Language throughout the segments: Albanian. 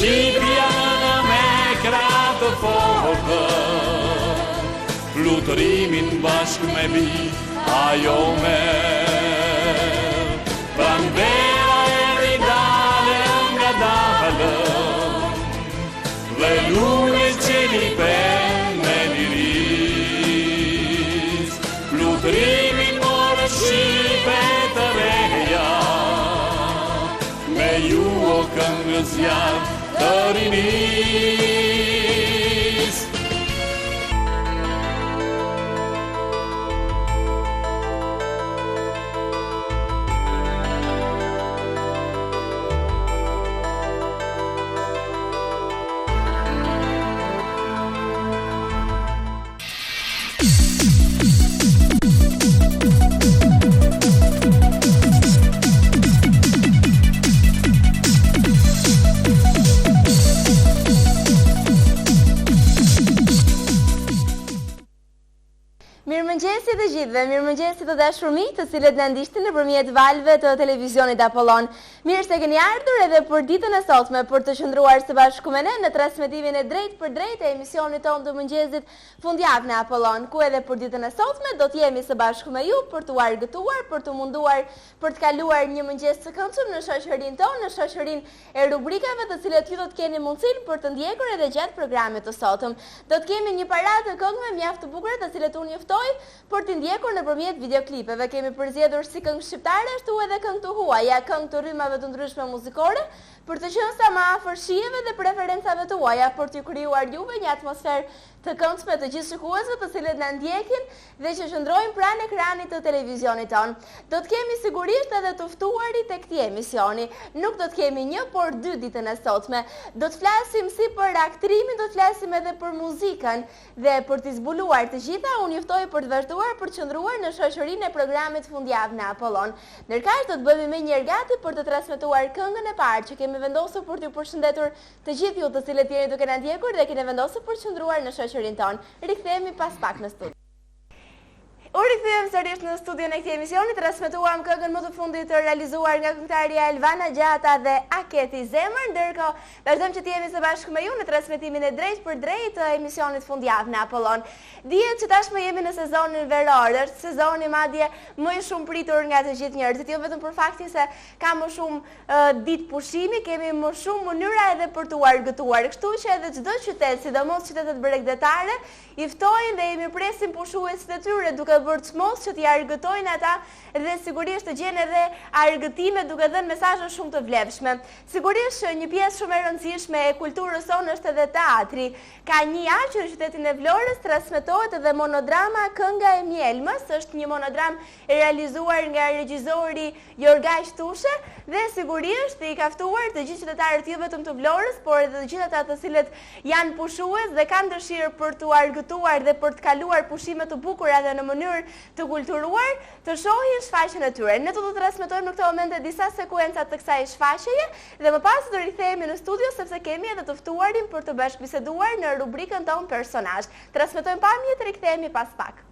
Shqipja me kratë fokë, fluterimin bashkë me bi, ajo merë. Pranvera e ridale nga dalë, dhe lule që li pen me liris. Fluterimin morë Shqipe të reja, me ju o këngës janë të rinis. Mirëmëngjesi të gjithëve, mirëmëngjesi të dashur miq, të cilët na ndiqni nëpërmjet valve të televizionit Apollon. Mirë se keni ardhur edhe për ditën e sotme për të qëndruar së bashku me ne në transmetimin e drejt për drejt e emisionit tonë të mëngjesit fundjavë në Apollon, ku edhe për ditën e sotme do të jemi së bashku me ju për të argëtuar, për të munduar për të kaluar një mëngjes të këndshëm në shoqërinë tonë, në shoqërinë e rubrikave të cilat ju do të keni mundësinë për të ndjekur edhe gjatë programit të sotëm. Do të kemi një paratë të këngëve mjaft të bukura të cilat unë juftoj për të ndjekur nëpërmjet videoklipeve. Kemi përzgjedhur si këngë shqiptare ashtu edhe këngë të huaja, këngë të rrymave të ndryshme muzikore, për të qenë sa më afër shijeve dhe preferencave tuaja, për t'ju krijuar juve një atmosferë të këndshme të gjithë shikuesve të cilët na ndjekin dhe që qëndrojnë pranë ekranit të televizionit tonë. Do të kemi sigurisht edhe të ftuarit tek këtij emisioni. Nuk do të kemi një, por dy ditën e sotme. Do të flasim si për aktrimin, do të flasim edhe për muzikën dhe për t'i zbuluar të gjitha, unë juftoj për të vazhduar për të qëndruar në shoqërinë e programit fundjavë në Apollon. Ndërkaq do të bëhemi menjëherë gati për të transmetuar këngën e parë që kemi vendosur për t'ju përshëndetur të gjithë ju të cilët jeni duke na ndjekur dhe keni vendosur për të qëndruar në shoqërinë tonë. Rikthehemi pas pak në studio. U rikthyem sërish në studion e këtij emisioni, transmetuam këngën më të fundit të realizuar nga këngëtarja Elvana Gjata dhe Aketi Zemër, ndërkohë vazhdojmë që të jemi së bashku me ju në transmetimin e drejt për drejt të emisionit fundjavë në Apollon. Dihet që tashmë jemi në sezonin veror, është sezoni madje më i shumë pritur nga të gjithë njerëzit, jo vetëm për faktin se ka më shumë ditë pushimi, kemi më shumë mënyra edhe për t'u argëtuar. Kështu që edhe çdo qytet, sidomos qytetet bregdetare, i ftojnë dhe i mirpresin pushuesit e tyre duke bërë çmos që t'i argëtojnë ata dhe sigurisht të gjenë edhe argëtime duke dhënë mesazhe shumë të vlefshme. Sigurisht një pjesë shumë e rëndësishme e kulturës sonë është edhe teatri. Ka një javë që në qytetin e Vlorës transmetohet edhe monodrama Kënga e Mjelmës, është një monodram e realizuar nga regjizori Jorgaj Shtushe dhe sigurisht i ka ftuar të gjithë qytetarët jo vetëm të Vlorës, por edhe të gjithë ata të cilët janë pushues dhe kanë dëshirë për t'u argëtuar dhe për të kaluar pushime të bukura dhe në mënyrë të kulturuar, të shohin shfaqjen e tyre. Ne do të transmetojmë në këtë moment disa sekuenca të kësaj shfaqjeje dhe më pas do rikthehemi në studio sepse kemi edhe të ftuarin për të bashkëbiseduar në rubrikën tonë personazh. Transmetojmë pamje të rikthehemi pas pak.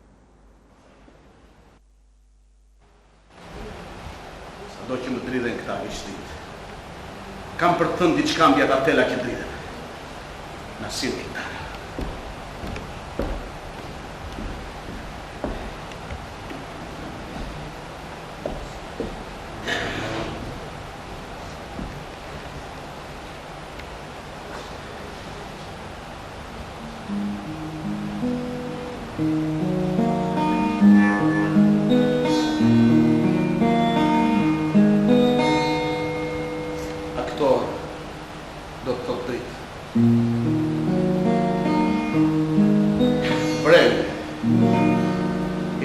Do që më dridhen këta vishtit. Kam për të thënë diçka mbi ata tela që dridhen. Na sill kitara. Aktor, do të thotë dritë. Brel,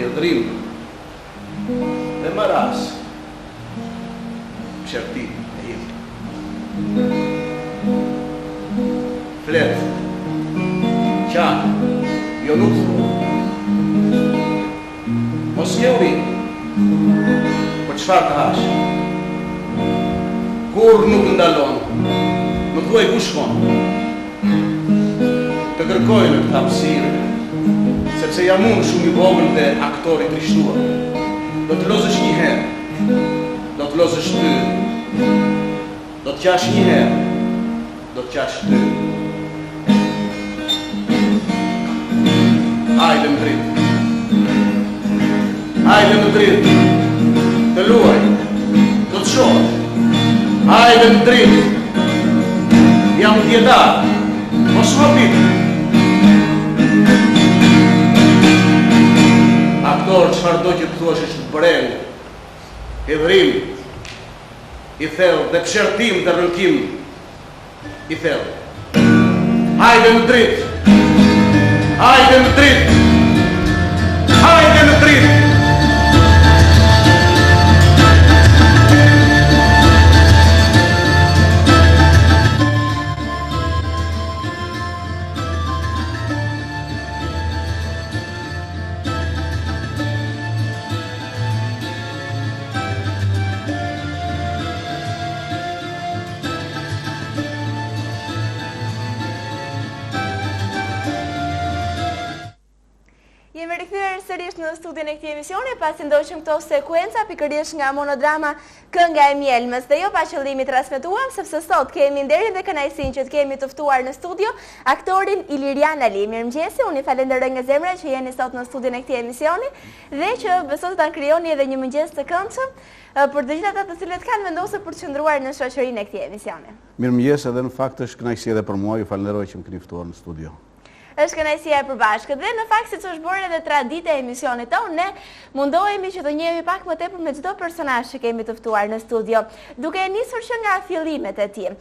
Ildrim, dhe Maras, Qerti e im. Flet, Qan, Jonut, Moskjeuri, po çfarë të hash? Kur nuk ndalon, më thuaj ku shkon. Të kërkoj në këtë hapësirë, sepse jam unë shumë i vogël dhe aktor i trishtuar. Do të lozësh një herë, do të lozësh dy, do të qash një herë, do të qash ty. Hajde në dritë. Hajde në dritë. Të luaj. Do të shohësh. Hajde në dritë. Jam djetar. Mos më pitë. Aktor, çfarë do që të thuash është brengë, hidhrim, i thellë dhe pëshertim dhe rënkim i thellë. Hajde në dritë! Hajde në dritë! Hajde në dritë! Jemi rikthyer sërish në studion e këtij emisioni, pasi ndoqëm këto sekuenca pikërisht nga monodrama Kënga e Mjelmës, dhe jo pa qëllimi transmetuam, sepse sot kemi nderin dhe kënaqësinë që të kemi të ftuar në studio aktorin Ilirian Ali. Mirëmëngjesi, unë i falenderoj nga zemra që jeni sot në studion e këtij emisioni dhe që besoj të ta krijoni edhe një mëngjes të këndshëm për të gjithë ata të cilët kanë vendosur për të qëndruar në shoqërinë e këtij emisioni. Mirëmëngjes, edhe në fakt është kënaqësi edhe për mua, ju falenderoj që më keni ftuar në studio. Është kënaqësia e përbashkët dhe në fakt siç është bërë edhe traditë e emisionit tonë, ne mundohemi që të njehemi pak më tepër me çdo personazh që kemi të ftuar në studio, duke nisur që nga fillimet e tij.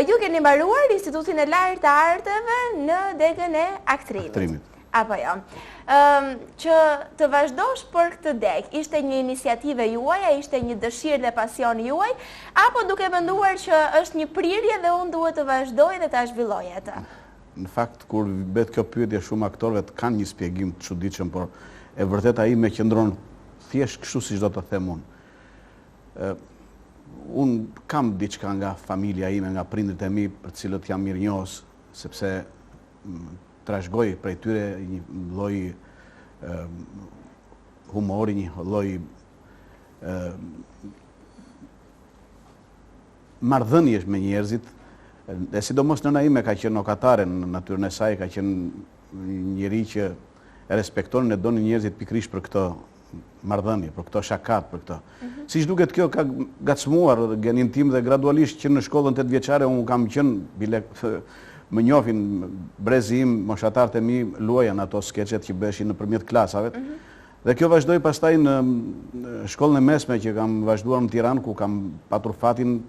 Ju keni mbaruar Institutin e Lartë të Arteve në degën e aktrimit. Apo jo. Që të vazhdosh për këtë deg, ishte një iniciativë juaj, ishte një dëshirë dhe pasion juaj, apo duke menduar që është një prirje dhe unë duhet të vazhdoj dhe ta zhvilloj atë? Në fakt, kur bet kjo pyetje, shumë aktorëve kanë një spjegim të çuditshëm, por e vërtet ai më qëndron thjesht kështu siç do të them unë. Unë kam diçka nga familja ime, nga prindërit e mi, për cilët jam mirënjohës, sepse trashëgoj prej tyre një lloj humori, një lloj marrëdhëniesh me njerëzit. E sidomos nëna ime ka qenë okatare në natyrën e saj, ka qenë njëri që e respekton e doni njerëzit pikrisht për këtë marrëdhënie, për këto shakat, për këtë. Siç duket kjo ka gacmuar genin tim dhe gradualisht që në shkollën 8 vjeçare unë kam qenë më njohin brezi im, moshatarët e mi luajnë ato skeçet që bëheshin nëpërmjet klasave. Dhe kjo vazhdoi pastaj në shkollën e mesme që kam vazhduar në Tiranë, ku kam patur fatin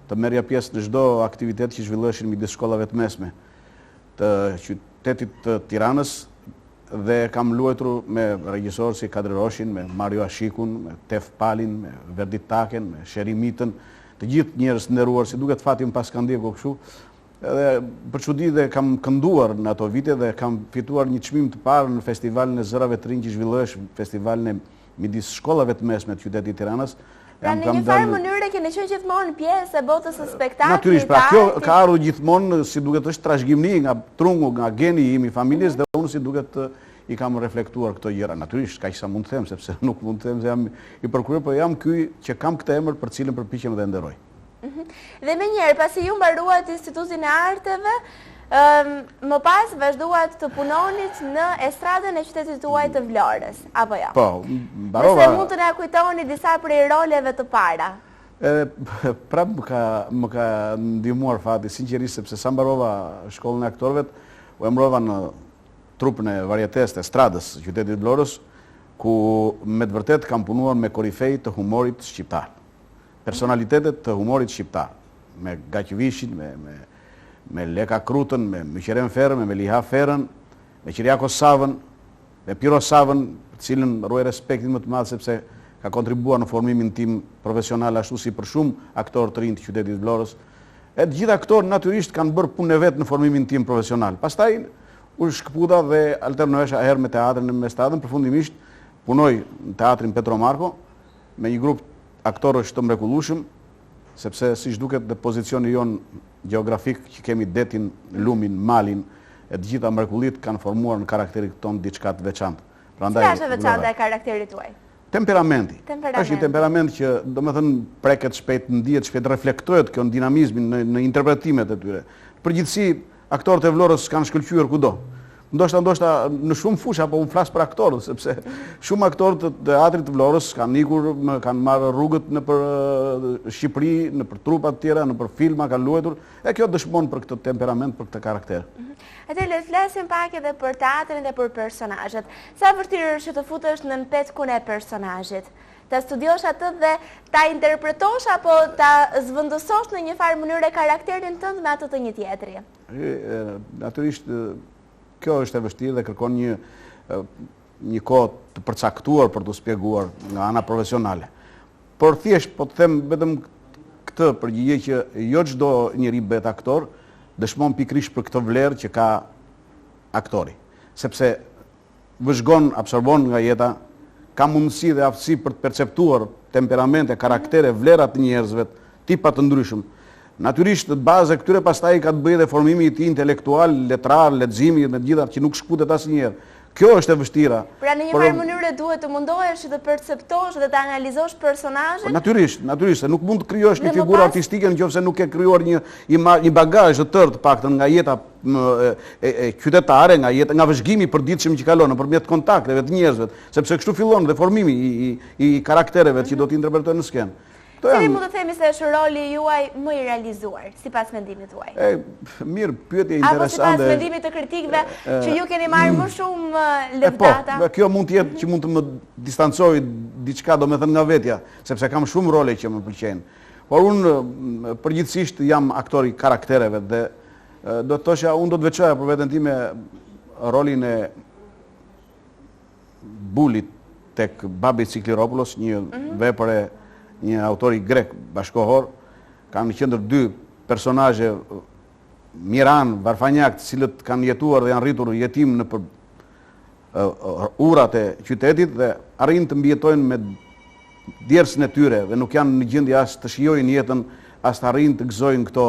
të merrja pjesë në çdo aktivitet që zhvilloheshin midis shkollave të mesme të qytetit të Tiranës, dhe kam luajtur me regjisorë si Kadri Roshin, me Mario Ashikun, me Tef Palin, me Verdit Taken, me Sheri Mitën, të gjithë njerëz të nderuar, si duket fati më pas kanë ndjekur kështu. Edhe për çudi dhe kam kënduar në ato vite dhe kam fituar një çmim të parë në festivalin e zërave të rinj që zhvillohej, festivalin e midis shkollave të mesme të qytetit të Tiranës. Pra në një farë mënyrë keni qenë gjithmonë pjesë e botës së spektaklit. Natyrisht, pra kjo ka ardhur gjithmonë, si duket është trashëgimni nga trungu, nga geni im i familjes, dhe unë si duket i kam reflektuar këto gjëra. Natyrisht, kaq sa mund të them, sepse nuk mund të them se jam i përkryer, por jam ky që kam këtë emër për cilën përpiqem dhe nderoj. Dhe më njëherë, pasi ju mbaruat Institutin e Arteve, më pas vazhduat të punonit në estradën e qytetit tuaj të Vlorës, apo jo? Po, mbarova. Nëse mund të na kujtoni disa prej roleve të para. Prap më ka ndihmuar fati, sinqerisht, sepse sa mbarova shkollën e aktorëve, u emërova në trupën e varietes të estradës së qytetit të Vlorës, ku me të vërtet kam punuar me korifej të humorit shqiptar. Personalitetet të humorit shqiptar, me Gaqvishin, me Leka Krutën, me Myqeren Ferën, me Meliha Ferën, me Qiriako Savën, me Piro Savën, cilën ruaj respektin më të madh sepse ka kontribuar në formimin tim profesional ashtu si për shumë aktorë të rinj të qytetit të Vlorës. E të gjithë aktorë natyrisht kanë bërë punën e vet në formimin tim profesional. Pastaj u shkëputa dhe alternohesha herë me teatrin e Mestadën, përfundimisht punoj në teatrin Petro Marko me një grup aktorësh të mrekullueshëm, sepse siç duket dhe pozicioni jon gjeografik që kemi detin, lumin, malin, e të gjitha mrekullit kanë formuar në karakterin ton diçka të veçantë. Prandaj çfarë është e veçantë e karakterit tuaj? Temperamenti. Është një temperament që domethënë preket shpejt, ndihet shpejt, reflektohet kjo në dinamizmin, në interpretimet e tyre. përgjithësi aktorët e Vlorës kanë shkëlqyer kudo. Ndoshta në shumë fusha, po unë flas për aktorët, sepse shumë aktorë të teatrit të Vlorës kanë ikur, kanë marrë rrugët në për Shqipëri, në për trupa të tjera, në për filma, kanë luajtur, e kjo dëshmon për këtë temperament, për këtë karakter. Atë le të flasim pak edhe për teatrin dhe për personazhet. Sa vërtetër që të futesh në petkun e personazhit? Ta studiosh atë dhe ta interpretosh apo ta zvendësosh në një farë mënyrë karakterin tënd me atë të një tjetri? Natyrisht kjo është e vështirë dhe kërkon një kohë të përcaktuar për të shpjeguar nga ana profesionale. Por thjesht po të them vetëm këtë përgjigje që jo çdo njeri bëhet aktor, dëshmon pikërisht për këtë vlerë që ka aktori, sepse vëzhgon, absorbon nga jeta, ka mundësi dhe aftësi për të perceptuar temperamente, karaktere, vlerat të njerëzve, tipa të ndryshëm. Natyrisht, të bazë e këtyre pastaj ka të bëjë dhe formimi i tij intelektual, letrar, leximi dhe gjitha që nuk shkutet asnjëherë. Kjo është e vështira. Pra në një farë mënyrë duhet të mundohesh të perceptosh dhe të analizosh personazhin? Natyrisht, se nuk mund të krijosh një figurë artistike nëse nuk ke krijuar një bagazh të tërë të paktën nga jeta qytetare, nga vëzhgimi i përditshëm që kalon nëpërmjet kontakteve të njerëzve, sepse kështu fillon dhe formimi i karaktereve që do të interpretojnë në skenë. Cili mund të themi se është roli juaj më i realizuar, sipas mendimit tuaj? Mirë, pyetje interesante. Apo sipas mendimit të kritikëve që ju keni marrë më shumë lëvdata? Po, kjo mund të jetë që mund të më distancoj diçka, domethënë nga vetja, sepse kam shumë role që më pëlqejnë. Por unë përgjithsisht jam aktor i karaktereve dhe do të thosha unë do të veçoja për veten time rolin e Bulit tek Babi Cikliropoulos, një vepër e një autori grek bashkohor, kanë në qendër dy personazhe Miran, Varfanjak, të cilët kanë jetuar dhe janë rritur jetim në urat e qytetit dhe arrin të mbijetojnë me djersën e tyre dhe nuk janë në gjendje as të shijojnë jetën, as të arrin të gëzojnë këto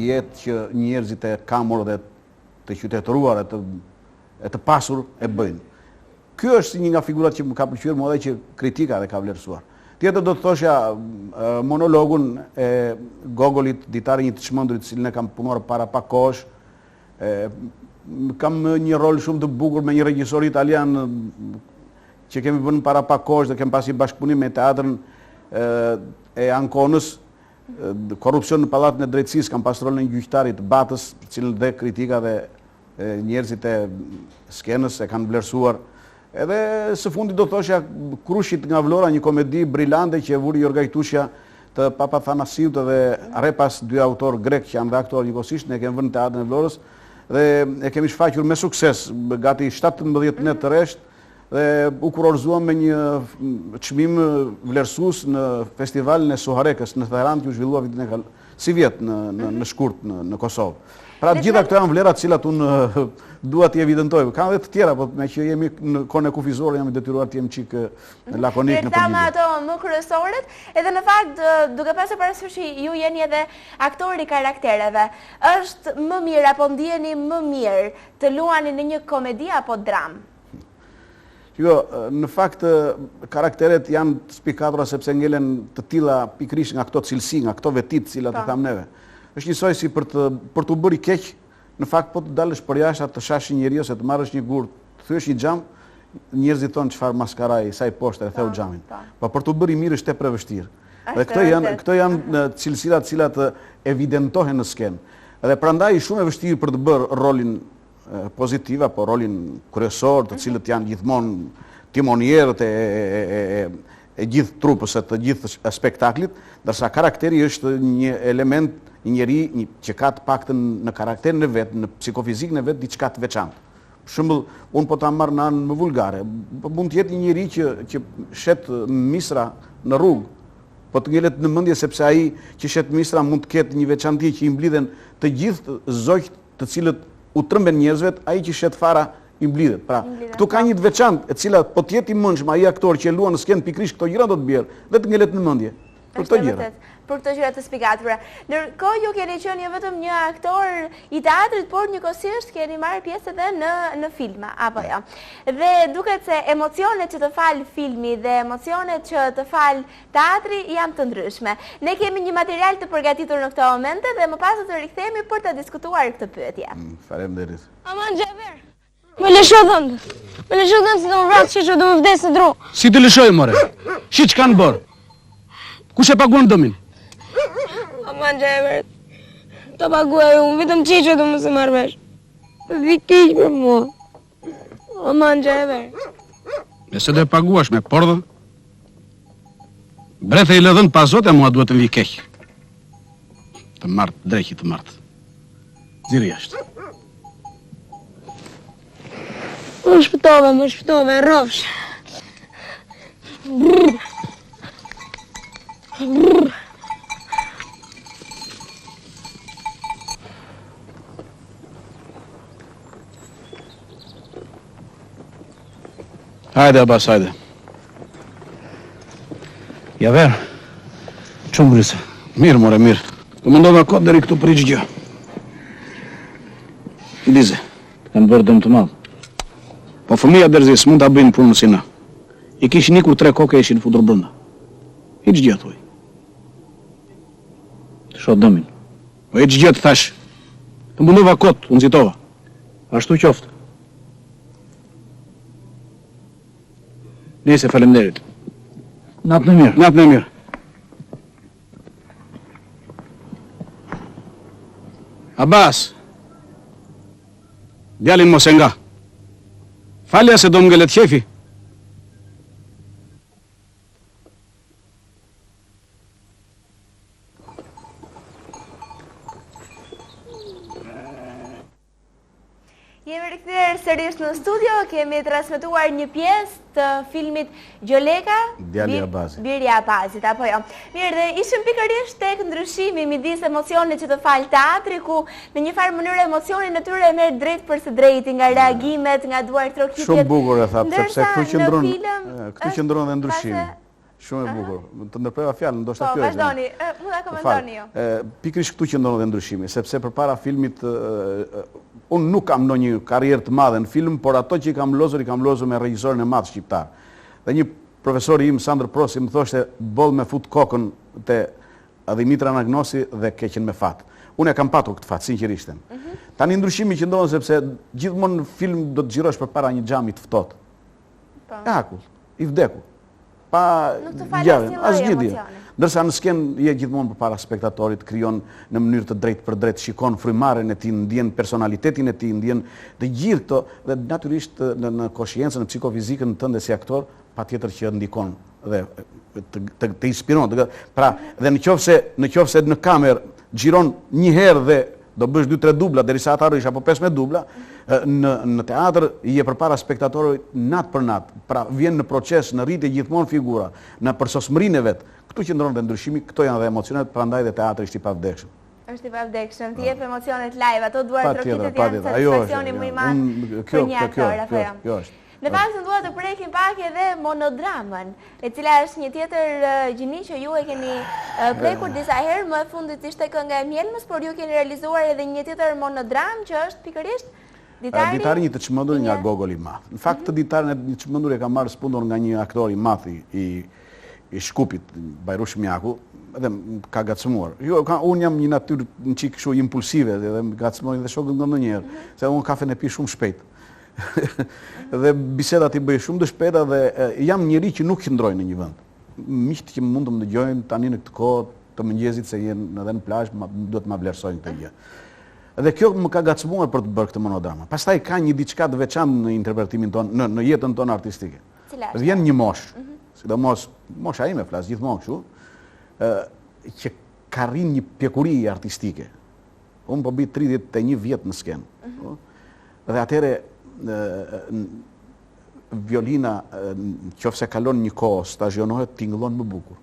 jetë që njerëzit e kamur dhe të qytetëruar e të pasur e bëjnë. Ky është një nga figurat që më ka pëlqyer mua dhe që kritika dhe ka vlerësuar. Tjetër do të thosha monologun e Gogolit, ditari një të çmendurit, cilin e kam punuar para pak kohësh. Kam një rol shumë të bukur me një regjisor italian që kemi vënë para pak kohësh dhe kemi pasi bashkëpunim me teatrin e Ankonës, korrupsion në pallatin e drejtësisë, kam pas rolin e gjyqtarit të Batës, për cilën dhe kritika dhe njerëzit e skenës e kanë vlerësuar. Edhe së fundi do thosha Krushit nga Vlora, një komedi brillante që e vuri Jorga Itushja të Papa Thanasiut dhe Arepas, dy autor grek që janë dhe aktor njëkohësisht, ne kemi vënë në teatrin e Vlorës dhe e kemi shfaqur me sukses, gati 17 net të rresht dhe u kurorzuam me një çmim vlerësues në festivalin e Suharekës në Tiranë që u zhvillua vitin e si vjet në shkurt në Kosovë. Pra gjitha këto janë vlerat cilat unë dua t'i evidentoj. Kanë edhe të tjera, por me që jemi në kohën e kufizore jam i detyruar të jem çik lakonik në përgjigje. Tama ato më kryesorët, edhe në fakt duke pasur parasysh ju jeni edhe aktori i karaktereve, është më mirë apo ndjeni më mirë të luani në një komedi apo dram? Jo, në fakt karakteret janë të spikatura sepse ngelen të tilla pikërisht nga këto cilësi, nga këto vetit të cilat i tham neve. Është njësoj si për të bërë i keq, në fakt po të dalësh për jashtë të shash një njeri ose të marrësh një gur, të thyesh një xham, njerëzit thonë çfarë maskaraj, sa i poshtë e theu xhamin. Po për të bërë i mirë është tepër e vështirë. Dhe këto janë cilësirat të cilat evidentohen në skenë. Dhe prandaj shumë e vështirë për të bërë rolin pozitiv apo rolin kryesor, të cilët janë gjithmonë timonierët e gjithë trupës e të gjithë spektaklit, ndërsa karakteri është një element, një njeri që ka të paktën në karakterin e vet, në psikofizikën e vet diçka të veçantë. Për shembull, unë po ta marr në anën më vulgare, mund të jetë një njeri që shet misra në rrugë, po të ngelet në mendje sepse ai që shet misra mund të ketë një veçanti që i mblidhen të gjithë zogjt të cilët u trëmben njerëzve, ai që shet fara i mblidhet. Pra, këtu ka një të veçantë, e cila po të jetë i mendshëm ai aktor që luan në skenë pikërisht këto gjëra do të bjerë dhe të ngelet në mendje. Për këto gjëra. Për këto gjëra të spjegatura. Ndërkohë ju keni qenë jo vetëm një aktor i teatrit, por njëkohësisht keni marrë pjesë edhe në filma, apo jo. Dhe duket se emocionet që të fal filmi dhe emocionet që të fal teatri janë të ndryshme. Ne kemi një material të përgatitur në këto momente dhe më pas do të rikthehemi për të diskutuar këtë pyetje. Faleminderit. Aman Xhaver. Me lësho dhëndë. Me lësho dhëndë si do më vratë që do më vdesë dru. Si të lëshoj, more? Shi që kanë bërë? Kush e paguan dëmin? Aman Xhaver. Të paguaj unë, vetëm qiqë do më se marrë vesh. Dhi keq për mua. Aman Xhaver. Nëse do e paguash me pordhën, brethe i lëdhën pas zote, mua duhet të vi keq. Të martë, dreqi të martë. Ziri jashtë. Më shpëtove, rrofsh. Hajde, Abbas, hajde. Javer, çumë bryse. Mirë, more, mirë. Të mundova kot deri këtu për gjë. Dize, kanë bërë dëm të madh. Po fëmija dërzi s'mund ta bëjnë punën si na. I kishin ikur 3 kokë e ishin futur brenda. Hiç gjë thuaj. Të shoh dëmin. Po hiç gjë të thash. Të mundova kot, u nxitova. Ashtu qoftë. Nese, faleminderit. Natë në mirë. Natë në mirë. Abbas. Djalin mos e nga. Falja se do më ngelet shefi. Jemi rikthyer sërish në studio, kemi transmetuar një pjesë të filmit Gjoleka, Djali Abbasi. Biri Abbasit, apo jo. Mirë, dhe ishim pikërisht tek ndryshimi midis emocionit që të fal teatri, ku në një farë mënyrë emocioni në tyre e merr drejt për së drejti nga reagimet, nga duar trokitjet. Shumë bukur e tha, sepse Ndërsa këtu qëndron dhe ndryshimi. Shumë e bukur. Të ndërpreva fjalën, ndoshta kjo është. Po, vazhdoni, mund ta komentoni ju. Pikërisht këtu qëndron dhe ndryshimi, sepse përpara filmit unë nuk kam ndonjë karrierë të madhe në film, por ato që i kam lozur me regjisorin e madh shqiptar. Dhe një profesor im, Sandër Prosi, më thoshte boll me fut kokën te Dimitra Anagnosi dhe keqen me fat. Unë e kam patur këtë fat, sinqerisht. Tani ndryshimi që ndodhen sepse gjithmonë në film do të xhirosh përpara një xhami të ftohtë. Po. E akull, i vdekur. Pa asgjë emocione. Ndërsa në sken je gjithmonë përpara spektatorit, krijon në mënyrë të drejtë për drejtë, shikon frymaren e tij, ndjen personalitetin e tij, ndjen të gjithë këto dhe natyrisht në konsciencën, në psikofizikën tënde si aktor, patjetër që ndikon dhe të inspiron. Pra, dhe nëse në kamerë xhiron një herë dhe do bësh 2-3 dubla derisa ata arrish apo 15 dubla, në teatr je përpara spektatorit natë për natë. Pra vjen në proces, në rritje gjithmonë figura, në përsosmërinë e vet. Këtu që ndron dhe ndryshimi, këto janë dhe emocionet, prandaj dhe teatri është i pavdekshëm. Është i pavdekshëm, të jep emocionet live, ato duar trokitjet janë satisfaksioni më i madh për një aktor, apo jo. Në fakt dua të prekim pak edhe monodramën, e cila është një tjetër gjini që ju e keni prekur disa herë, më e fundit ishte Kënga e Mjelmës, por ju keni realizuar edhe një tjetër monodram që është pikërisht Ditari një të çmendur nga Gogol i madh. Në fakt të ditarin e një çmendur e ka marrë spundur nga një aktor i madh i Shkupit, Bajrush Mjaku, dhe ka gacmuar. Unë jam një natyrë në çik kështu impulsive dhe gacmoj dhe shokët ndonjëherë, se unë kafen e pi shumë shpejt. Dhe bisedat i bëj shumë të shpejta dhe jam njëri që nuk qëndroj në një vend. Miqt që mund të më dëgjojnë tani në këtë kohë të mëngjesit se jenë edhe në plazh, duhet ma vlerësojnë këtë gjë. Dhe kjo më ka gacmuar për të bërë këtë monodrama. Pastaj ka një diçka të veçantë në interpretimin tonë, në jetën tonë artistike. Vjen një moshë, sidomos mosha ime flas gjithmonë kështu, që ka rrinë një pjekuri artistike. Unë po bëj 31 vjet në skenë. Dhe atëre violina, qofse kalon një kohë, stazionohet, tingëllon më bukur.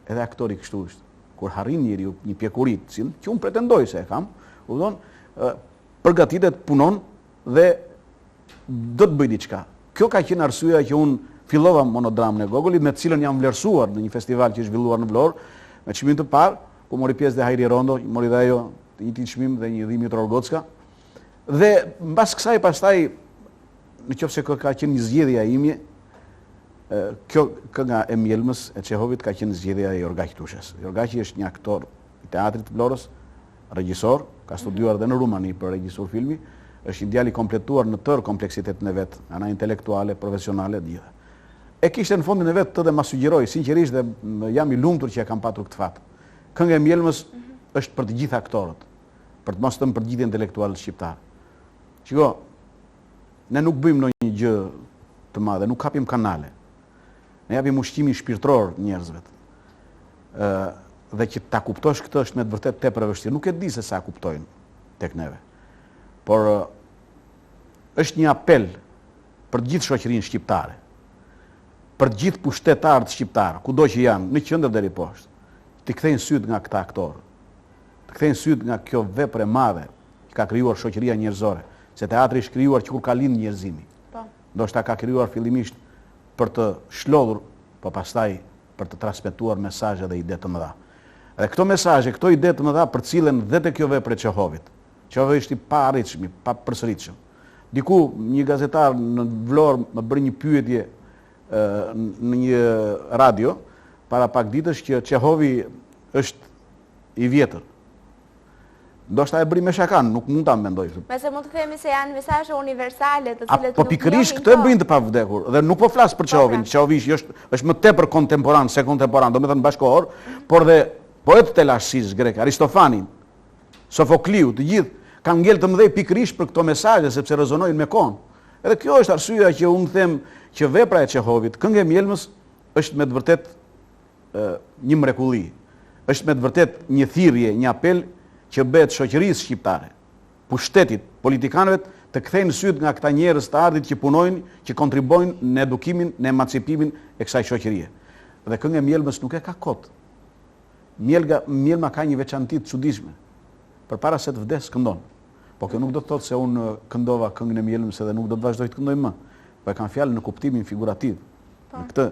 Edhe aktori kështu është. Kur harrin njeriu një pjekuri, që unë pretendoj se e kam, përgatitet, punon dhe do të bëj diçka. Kjo ka qenë arsyeja që unë fillova monodramën e Gogolit, me cilën jam vlerësuar në një festival që është zhvilluar në Vlorë, me çmimin të parë, ku mori pjesë dhe Hajri Rondo, mori dhe ajo një çmim dhe një dhimi Trorgocka. Dhe mbas kësaj pastaj, nëse ka qenë një zgjedhja ime, kjo kënga e Mjelmës e Çehovit ka qenë zgjedhja e Jorgaq Tushës. Jorgaqi është një aktor i teatrit të Vlorës, regjisor, ka studiuar dhe në Rumani për regjisur filmi, është një djalë i kompletuar në tërë kompleksitetin e vet, ana intelektuale, profesionale, gjitha. E kishte në fondin e vet të dhe ma sugjeroj, sinqerisht dhe jam i lumtur që e kam patur këtë fat. Kënga e Mjelmës është për të gjithë aktorët, për të mos thënë për të gjithë intelektualët shqiptar. Shiko, ne nuk bëjmë ndonjë gjë të madhe, nuk kapim kanale. Ne japim ushqimin shpirtëror njerëzve. Dhe që ta kuptosh këtë është me të vërtet tepër e vështirë. Nuk e di se sa kuptojnë tek neve. Por është një apel për gjithë shoqërinë shqiptare, për gjithë pushtetarët shqiptarë, kudo që janë, në qendër deri poshtë, të kthejnë syt nga këta aktorë, të kthejnë syt nga kjo vepër e madhe që ka krijuar shoqëria njerëzore, se teatri është krijuar që kur ka lind njerëzimi. Ndoshta ka krijuar fillimisht për të shlodhur, po pastaj për të transmetuar mesazhe dhe ide të mëdha. Dhe këto mesazhe, këto ide të mëdha përcillen dhe te kjo vepër e Çehovit. Çehovi është i paarritshëm, i papërsëritshëm. Diku një gazetar në Vlorë më bëri një pyetje në një radio para pak ditësh që Çehovi është i vjetër. Ndoshta e bëri me shakan, nuk mund ta mendoj. Mase mund të themi se janë mesazhe universale të cilet po pikërisht këtë e bëjnë të pavdekur dhe nuk po flas për Çehovin. Çehovi është më tepër kontemporan se kontemporan, domethënë bashkëkohor, por dhe poetët e lashësisë greke, Aristofanin, Sofokliu, të gjithë kanë ngel të mëdhej pikërisht për këto mesazhe sepse rezonojnë me kohën. Edhe kjo është arsyeja që unë them që vepra e Çehovit, kënga e Mjelmës, është me të vërtet një mrekulli. Është me të vërtet një thirrje, një apel që bëhet shoqërisë shqiptare, pushtetit, politikanëve të kthejnë syt nga këta njerëz të ardhit që punojnë, që kontribojnë në edukimin, në emancipimin e kësaj shoqërie. Dhe kënga e Mjelmës nuk e ka kot. Mjelma ka një veçanti të çuditshme. Përpara se të vdes këndon. Po kjo nuk do të thotë se unë këndova këngën e Mjelmës edhe nuk do të vazhdoj të këndoj më. Po e kam fjalën në kuptimin figurativ. Në këtë.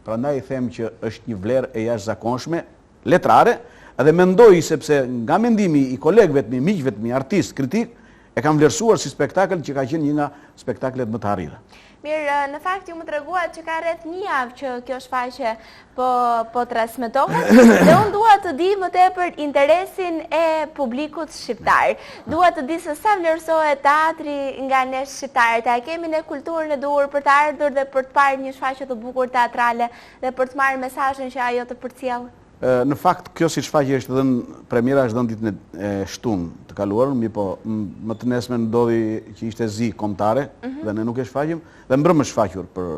Prandaj them që është një vlerë e jashtëzakonshme, letrare, edhe mendoj sepse nga mendimi i kolegëve të mi, miqve të mi, artist, kritik, e kam vlerësuar si spektakël që ka qenë një nga spektaklet më të harrira. Mirë, në fakt ju më treguat që ka rreth një javë që kjo shfaqje po transmetohet dhe unë dua të di më tepër interesin e publikut shqiptar. Dua të di se sa vlerësohet teatri nga ne shqiptarët. A kemi ne kulturën e duhur për të ardhur dhe për të parë një shfaqje të bukur teatrale dhe për të marrë mesazhin që ajo të përcjell? Në fakt, kjo si shfaqje është dhënë, premiera është dhënë ditën e shtunë të kaluar, po më të nesme ndodhi që ishte zi kombëtare dhe ne nuk e shfaqim, dhe mbrëmë shfaqur për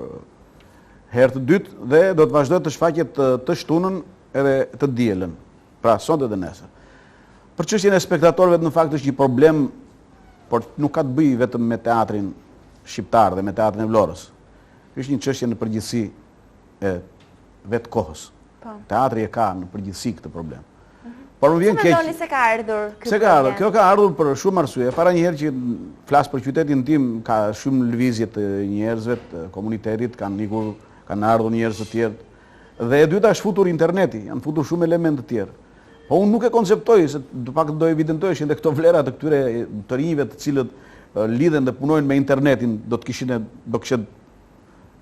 herë të dytë dhe do të vazhdoj të shfaqet të shtunën edhe të dielën, pra sonte dhe nesër. Për çështjen e spektatorëve në fakt është një problem, por nuk ka të bëjë vetëm me teatrin shqiptar dhe me teatrin e Vlorës. Është një çështje në përgjithësi e vetë kohës. Teatri e ka në përgjithësi këtë problem. Por më vjen keq. Si mendoni se ka ardhur ky problem? Kjo ka ardhur për shumë arsye. Para një herë që flas për qytetin tim, ka shumë lëvizje të njerëzve, të komunitetit, kanë ardhur njerëz të tjerë. Dhe e dyta është futur interneti, janë futur shumë elemente të tjerë. Po unë nuk e konceptoj se pak do evidentojshin edhe këto vlera të këtyre të rinjve të cilët lidhen dhe punojnë me internetin, do kishte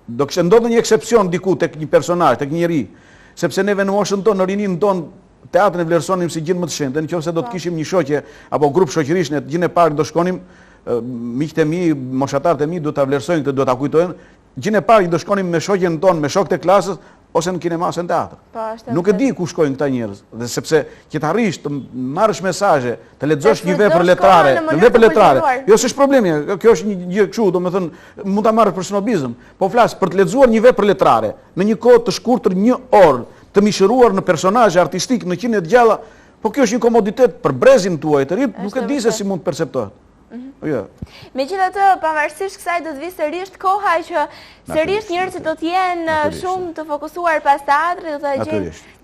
ndodhur një eksepsion diku tek një personazh, tek një njerëz. Sepse neve në moshën tonë, në rinin tonë, teatrin e vlerësonim si gjë më të shenjtë. Nëse do të kishim një shoqje apo grup shoqërish, në gjën e parë do shkonim, miqtë e mi, moshatarët e mi do ta vlerësojnë këtë, do ta kujtojnë. Gjën e parë do shkonim me shoqjen tonë, me shokët e klasës, ose në kinema ose në teatr. Nuk e di ku shkojnë këta njerëz, dhe sepse që të arrish të marrësh mesazhe, të lexosh një vepër letrare, jo s'është problemi, kjo është një gjë kështu, domethënë mund ta marrësh për snobizëm, po flas për të lexuar një vepër letrare në një kohë të shkurtër, një orë, të mishëruar në personazhe artistik në qenie të gjalla, po kjo është një komoditet për brezin tuaj të rit, nuk e di se si mund të perceptohet. Megjithatë, pavarësisht kësaj do të vi sërish koha që sërish njerëzit do të jenë shumë të fokusuar pas teatrit,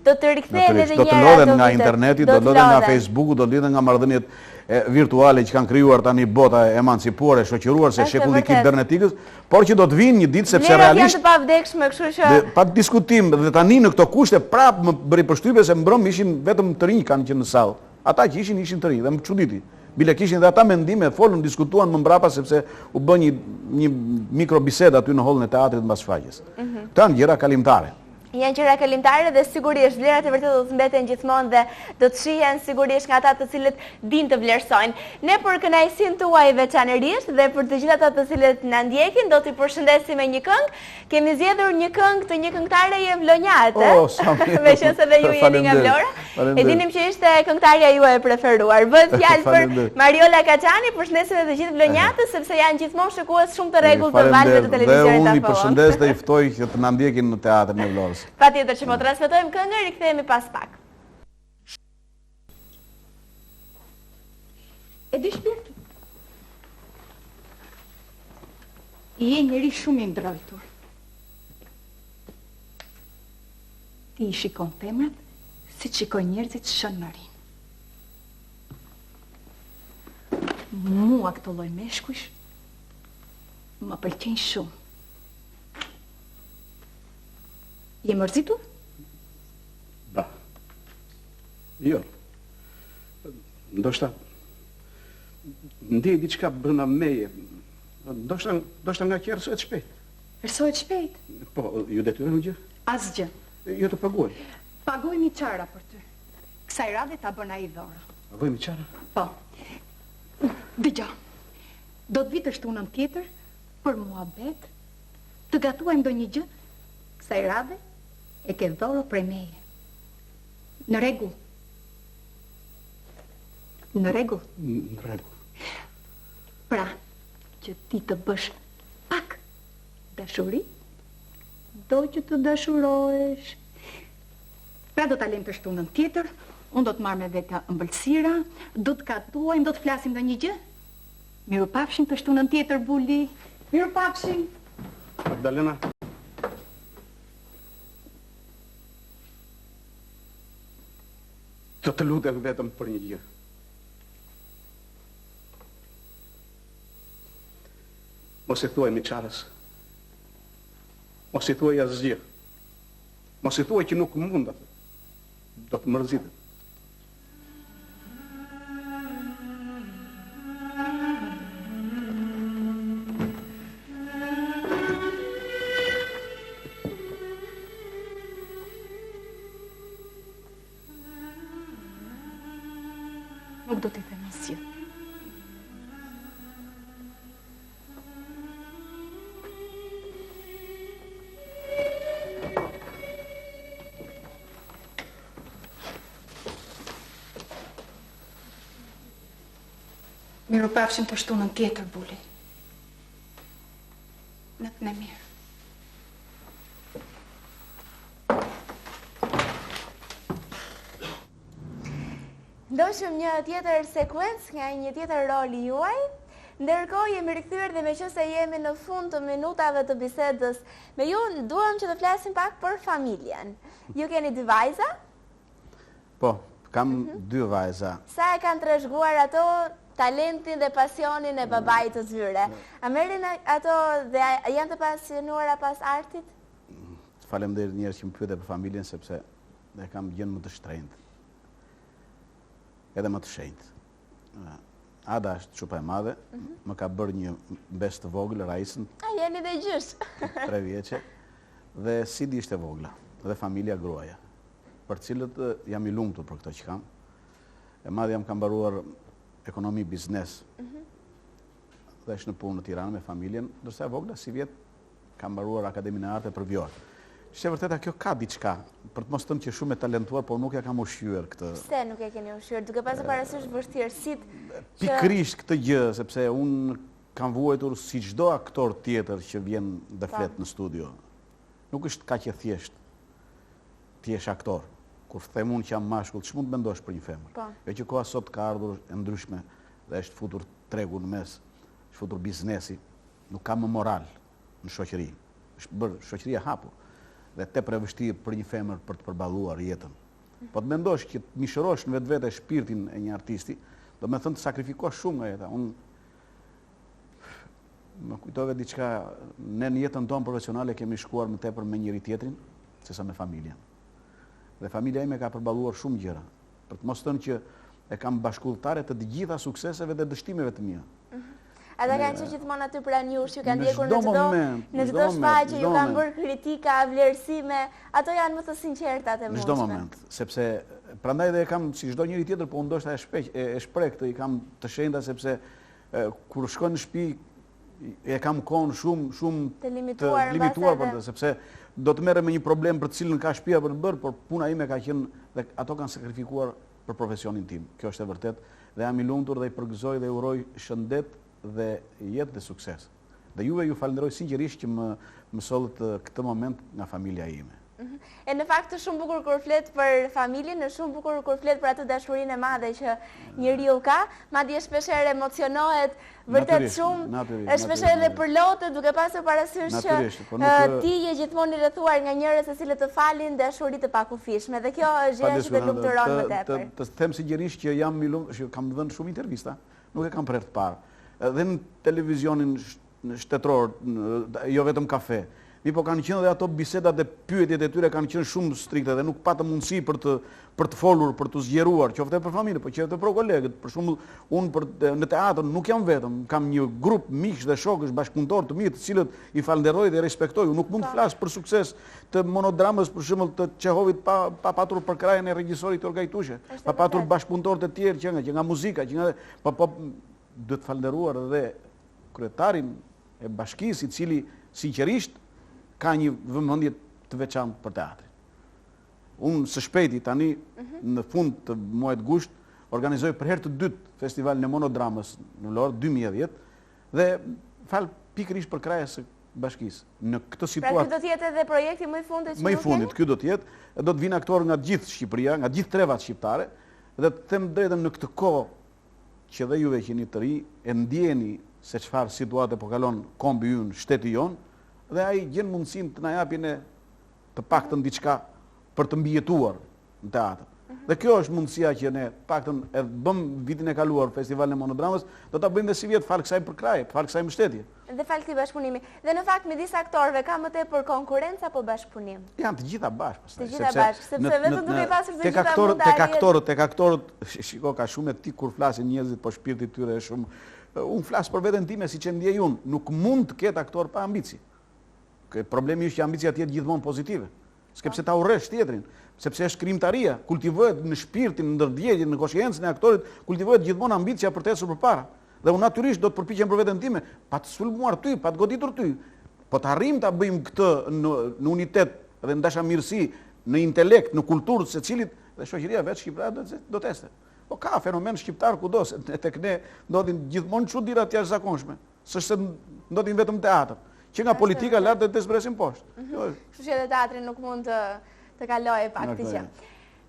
do të rikthehen edhe një herë. Do të lodhen nga interneti, do të lodhen nga Facebooku, do të lodhen nga marrëdhëniet virtuale që kanë krijuar tani bota emancipuar e shoqëruar se shekulli kibernetikës, por që do të vinë një ditë sepse realisht janë të pavdekshme, kështu që pa diskutim dhe tani në këto kushte prapë më bëri përshtypje se mbrëm ishin vetëm të rinj kanë qenë në sallë. Ata që ishin të rinj dhe më çuditi. Bile kishin dhe ata mendime, folën, diskutuan më mbrapa sepse u bë një mikrobised aty në hollën e teatrit mbas shfaqjes. Këto janë gjëra kalimtare. Janë gjëra kalimtare dhe sigurisht vlerat e vërtetë do të mbeten gjithmonë dhe do të shihen sigurisht nga ata të cilët dinë të vlerësojnë. Ne për kënaqësinë tuaj veçanërisht dhe për të gjithë ata të cilët na ndjekin do t'i përshëndesim me një këngë. Kemi zgjedhur një këngë të një këngëtare je Vlonjate. Meqense dhe ju jeni nga Vlora. E dinim që ishte këngëtarja juaj e preferuar. Bëhet fjalë për Mariola Kaçani, përshëndesim edhe të gjithë Vlonjatës sepse janë gjithmonë shikues shumë të rregullt të valëve të televizionit apo. Unë i përshëndes dhe i ftoj që të na ndjekin në teatrin e Vlorës. Patjetër që po transmetojmë këngën, rikthehemi pas pak. E di shpirtu. Je njëri shumë i ndrojtur. Ti i shikon femrat si shikon njerëzit shën në rinë. Mua këto lloj meshkujsh më pëlqejnë shumë. Je mërzitur? Ba. Jo. Ndoshta ndej diçka brenda meje. Ndoshta nga që ersohet shpejt. Ersohet shpejt? Po, ju detyron gjë? Asgjë. Jo të paguaj. Paguajmë çara për ty. Kësaj radhe ta bën ai dhora. Paguajmë çara? Po. Dëgjoj. Do të vi të shtunën tjetër për muhabet, të gatuajmë ndonjë gjë. Kësaj radhe e ke dhoro prej meje. Në rregull. Në rregull. Në rregull. Pra, që ti të bësh pak dashuri, do që të dashurohesh. Pra do ta lëm të shtunën tjetër, unë do të marr me vete ëmbëlsira, do të gatuajmë, do të flasim ndonjë gjë. Mirupafshim të shtunën tjetër, Buli. Mirupafshim. Magdalena. Të lutem vetëm për një gjë. Mos i thuaj Miçarës. Mos i thuaj asgjë. Mos i thuaj që nuk mund atë. Do të mërzitet. Nuk do t'i them asgjë. Mirupafshim të shtunën tjetër, Buli. Natën e mirë. Ndoshëm një tjetër sekuencë nga një tjetër roli juaj. Ndërkohë jemi rikthyer dhe meqense jemi në fund të minutave të bisedës me ju, duam që të flasim pak për familjen. Ju keni dy vajza? Po, kam dy vajza. Sa e kanë trashëguar ato talentin dhe pasionin e babait të tyre? A merrin ato dhe janë të pasionuara pas artit? Faleminderit njerëz që më pyete për familjen sepse ne kam gjën më të shtrenjtë. Edhe më të shenjtë. Ada është çupa e madhe, më ka bërë një mbes të vogël, Raisën. A jeni dhe gjysh? 3 vjeçe. Dhe Sidi ishte vogla, dhe familja gruaja, për cilët jam i lumtur për këtë që kam. E madhe jam ka mbaruar ekonomi biznes. Dhe është në punë në Tiranë me familjen, ndërsa e vogla si vjet ka mbaruar Akademinë e Arte për Vjorë. Ishte vërteta kjo ka diçka, për të mos thënë që shumë e talentuar, por nuk ja kam ushqyer këtë. Pse nuk e keni ushqyer? Duke pasur parasysh vështirësitë. Pikërisht këtë gjë, sepse unë kam vuajtur si çdo aktor tjetër që vjen dhe flet në studio. Nuk është kaq e thjeshtë. Ti je aktor. Kur them unë që jam mashkull, ç'mund të mendosh për një femër? Jo që koha sot ka ardhur e ndryshme dhe është futur tregu në mes, është futur biznesi, nuk ka më moral në shoqëri. Është bërë shoqëria hapur dhe tepër e vështirë për një femër për të përballuar jetën. Po të mendosh që të mishërosh në vetvete shpirtin e një artisti, Do me thënë të sakrifikosh shumë nga jeta. Unë më kujtove diçka, ne në jetën tonë profesionale kemi shkuar më tepër me njëri tjetrin, sesa me familjen. Dhe familja ime ka përballuar shumë gjëra. Për të mos thënë që e kam bashkulltare të gjitha sukseseve dhe dështimeve të mia. Ata kanë qenë gjithmonë aty pranë jush, ju kanë ndjekur në çdo shfaqje, ju kanë bërë kritika, vlerësime, ato janë më të sinqerta të mundshme. Në çdo moment, sepse prandaj dhe e kam si çdo njëri tjetër, po ndoshta e shpreh këtë, i kam të shenjta sepse kur shkoj në shtëpi e kam kohën shumë të limituar për të, sepse do të merrem me një problem për të cilën ka shtëpia për të bërë, por puna ime ka qenë dhe ato kanë sakrifikuar për profesionin tim. Kjo është e vërtet dhe jam i lumtur dhe i përgëzoj dhe uroj shëndet dhe jetë dhe sukses. Dhe juve ju falenderoj sinqerisht që më sollët këtë moment nga familja ime. E në fakt është shumë bukur kur flet për familjen, është shumë bukur kur flet për atë dashurinë e madhe që njeriu ka, madje shpeshherë emocionohet vërtet shumë, shpeshherë edhe përlotet duke pasur parasysh që ti je gjithmonë i rrethuar nga njerëz se cilët të falin dashuri të pakufishme dhe kjo është gjëja që të lumturon më tepër. Të them sinqerisht që jam i lumtur, që kam dhënë shumë intervista, nuk e kam prerë të parë. Dhe në televizionin shtetëror, jo vetëm kafe. Mi po kanë qenë dhe ato bisedat dhe pyetjet e tyre kanë qenë shumë strikte dhe nuk patë mundësi për të folur, për të zgjeruar, qoftë për familje, po qoftë për kolegët. Për shembull, unë në teatr nuk jam vetëm, kam një grup miqsh dhe shokësh, bashkëpunëtor të mirë, të cilët i falenderoj dhe respektoj. Unë nuk mund të flas për sukses të monodramës, për shembull të Çehovit pa patur për krajën e regjisorit Orgajtushe, pa patur bashkëpunëtorët e tjerë që nga muzika, që nga duhet falenderuar edhe kryetarin e bashkisë, i cili sinqerisht ka një vëmendje të veçantë për teatrin. Unë së shpejti tani, në fund të muajit gusht, organizoj për herë të dytë festivalin e monodramës në Lorë 2010 dhe fal pikërisht për krajën e bashkisë. Në këtë situatë. Pra ky do të jetë edhe projekti më i fundit që më i fundit, ky do të jetë, do të vinë aktorë nga gjithë Shqipëria, nga gjithë trevat shqiptare, dhe të them drejtën në këtë kohë që dhe juve që jeni të ri, e ndjeni se çfarë situate po kalon kombi ynë, shteti jon, dhe ai gjen mundësinë të na japin të paktën diçka për të mbijetuar në teatr. Dhe kjo është mundësia që ne paktën e bëm vitin e kaluar festivalin e monodramës, do ta bëjmë dhe si vjet fal kësaj për kraj, fal kësaj mbështetje. Dhe fal këtij bashkëpunimi. Dhe në fakt midis aktorëve ka më tepër konkurrencë apo bashkëpunim? Janë të gjitha bashkë pastaj. Të gjitha bashkë, sepse vetëm duke pasur të gjitha mund tek aktorët, shiko, ka shumë etik kur flasin njerëzit, po shpirti i tyre është shumë. Unë flas për veten time siç e ndjej unë, nuk mund të ketë aktor pa ambicie. Problemi është që ambicia të jetë gjithmonë pozitive, sepse ta urresh tjetrin, sepse është krijimtaria, kultivohet në shpirtin, në ndërdjegjen, në konsciencën e aktorit, kultivohet gjithmonë ambicia për të ecur përpara. Dhe unë natyrisht do të përpiqem për veten time, pa të sulmuar ty, pa të goditur ty, po të arrijmë ta bëjmë këtë në unitet dhe në dashamirësi, në intelekt, në kulturë të secilit, dhe shoqëria vetë shqiptare do të este. Po ka fenomen shqiptar kudo, se tek ne ndodhin gjithmonë çuditëra të jashtëzakonshme, s'është se ndodhin vetëm teatr, që nga politika lart dhe të zbresin poshtë. Kështu që edhe teatri nuk mund të kalojë pak këtë gjë.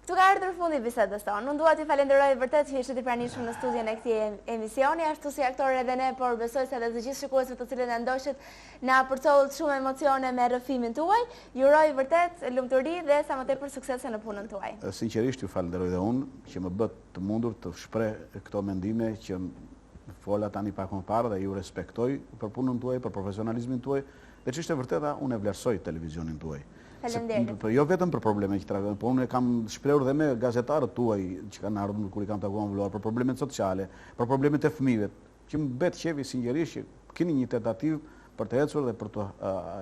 Këtu ka ardhur fundi bisedës tonë. Unë dua t'ju falenderoj vërtet që ishit i pranishëm në studion e këtij emisioni, ashtu si aktorë edhe ne, por besoj se edhe të gjithë shikuesve të cilët na ndoqët na përcollët shumë emocione me rrëfimin tuaj. Ju uroj vërtet lumturi dhe sa më tepër suksese në punën tuaj. Sinqerisht ju falenderoj dhe unë që më bët të mundur të shpreh këto mendime që fola tani pak më parë dhe ju respektoj për punën tuaj, për profesionalizmin tuaj, dhe që është e vërteta, unë e vlerësoj televizionin tuaj. Faleminderit. Jo vetëm për probleme që trajtojnë, por unë kam shprehur dhe me gazetarët tuaj që kanë ardhur kur i kam takuar vëlluar për problemet sociale, për problemet e fëmijëve, që më bet qefi sinqerisht që keni një tentativë për të ecur dhe për të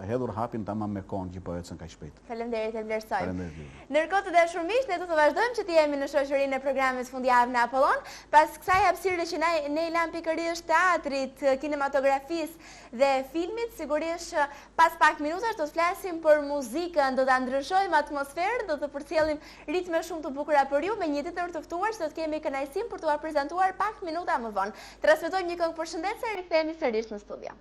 hedhur hapin tamam me kohën që po ecën kaq shpejt. Faleminderit, e vlerësoj. Faleminderit. Ndërkohë të dashur miq, ne do të vazhdojmë që të jemi në shoqërinë e programit fundjavë në Apollon, pas kësaj hapësire që ne i lëm pikërisht teatrit, kinematografisë dhe filmit. Sigurisht pas pak minutash do të flasim për muzikën, do ta ndryshojmë atmosferën, do të përcjellim ritme shumë të bukura për ju me një tjetër të ftuar që do të kemi kënaqësinë për t'u prezantuar pak minuta më vonë. Transmetojmë një këngë përshëndetje e rikthehemi sërish në studio.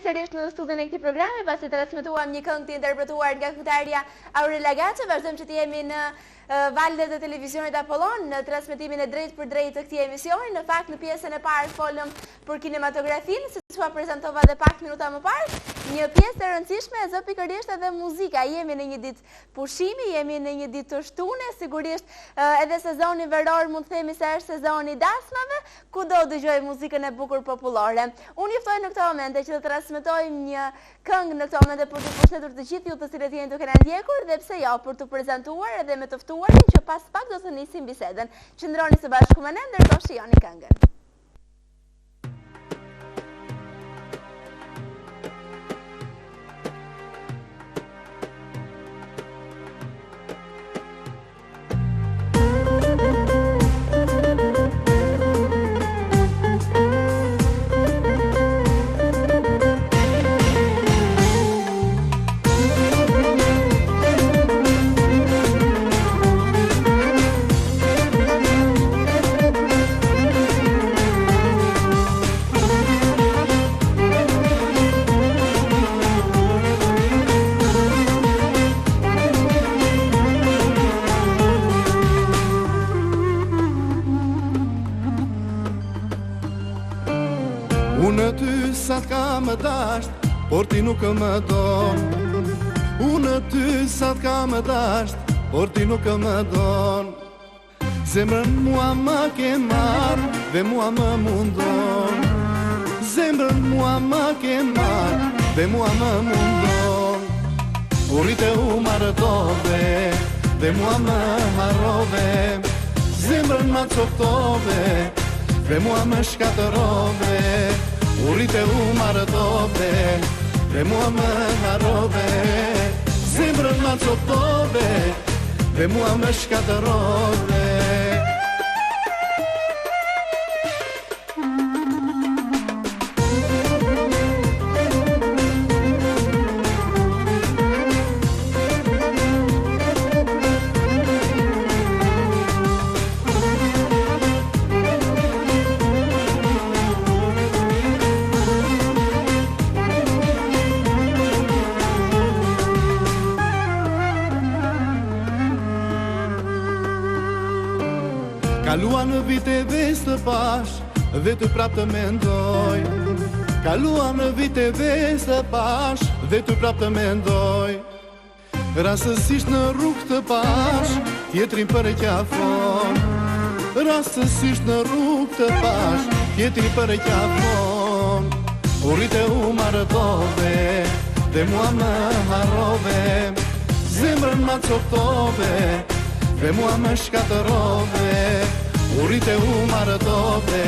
sërish në studion e këtij programi, pasi transmetuam një këngë të interpretuar nga këngëtarja Aurela Gaçi. Vazhdojmë që të jemi në valët e televizionit Apollon në transmetimin e drejt për drejt të këtij emisioni. Në fakt në pjesën e parë folëm për kinematografinë, siç u prezantova edhe pak minuta më parë. Një pjesë e rëndësishme e zë pikërisht edhe muzika. Jemi në një ditë pushimi, jemi në një ditë të shtune, sigurisht edhe sezoni veror mund të themi se është sezoni i dasmave, kudo dëgjoj muzikën e bukur popullore. Unë juftoj në këtë moment që të transmetojmë një këngë në këtë moment për të përshëndetur të gjithë ju të cilët jeni duke na ndjekur dhe pse jo për të prezantuar edhe me të ftuarin që pas pak do të nisim bisedën. Qëndroni së bashku me ne ndërkohë shijoni këngën. Unë ty sa t'ka më dasht, por ti nuk më don. Unë ty sa t'ka më dasht, por ti nuk më don. Zemrën mua më ke marrë dhe mua më mundon. Zemrën mua më ke marrë dhe mua më mundon. Urrite u marrëdove dhe mua më harrove. Zemrën ma coftove dhe mua më shkatërove. Urrite u marrëdove dhe mua më harrove. Zemrën ma coftove dhe mua më shkatërove. Kaluan në viteve së pash dhe të prap të mendoj. Kaluan në viteve së pash dhe të prap të mendoj. Rastësisht në rrugë të pash tjetrin për e qafon. Rastësisht në rrugë të pash tjetrin për e qafon. Urrite u marrëdove dhe mua më harrove. Zemrën ma coftove dhe mua më shkatërove. Urrite u marrëdove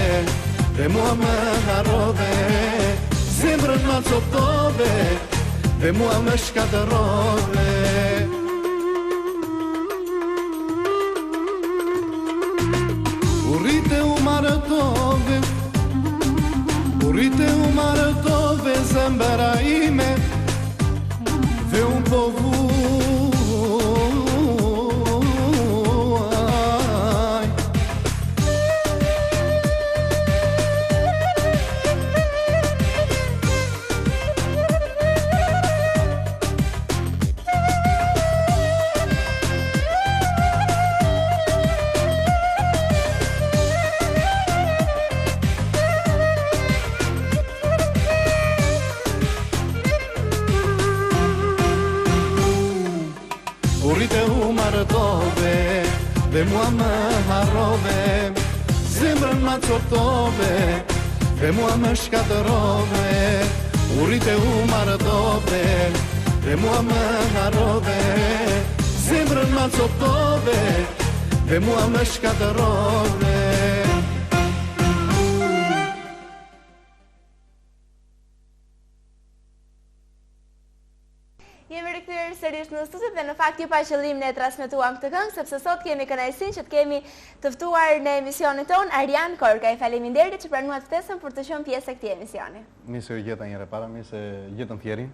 dhe mua më harrove. Zemrën ma coftove dhe mua më shkatërove. Urrite u marrëdove, urrite u marrëdove zemra ime dhe un po Urrite u marrëdove dhe mua më harrove. Zemrën ma coftove dhe mua më shkatërove. Urrite u marrëdove dhe mua më harrove. Zemrën ma coftove dhe mua më shkatërove. Jemi rikthyer sërish në studio dhe në fakt ju pa qëllim ne transmetuam këtë këngë sepse sot kemi kënaqësinë që të kemi të ftuar në emisionin ton Arjan Korkaj. Faleminderit që pranuat ftesën për të qenë pjesë e këtij emisioni. Mirë se u gjeta një herë para, mirë se gjetëm Thierin.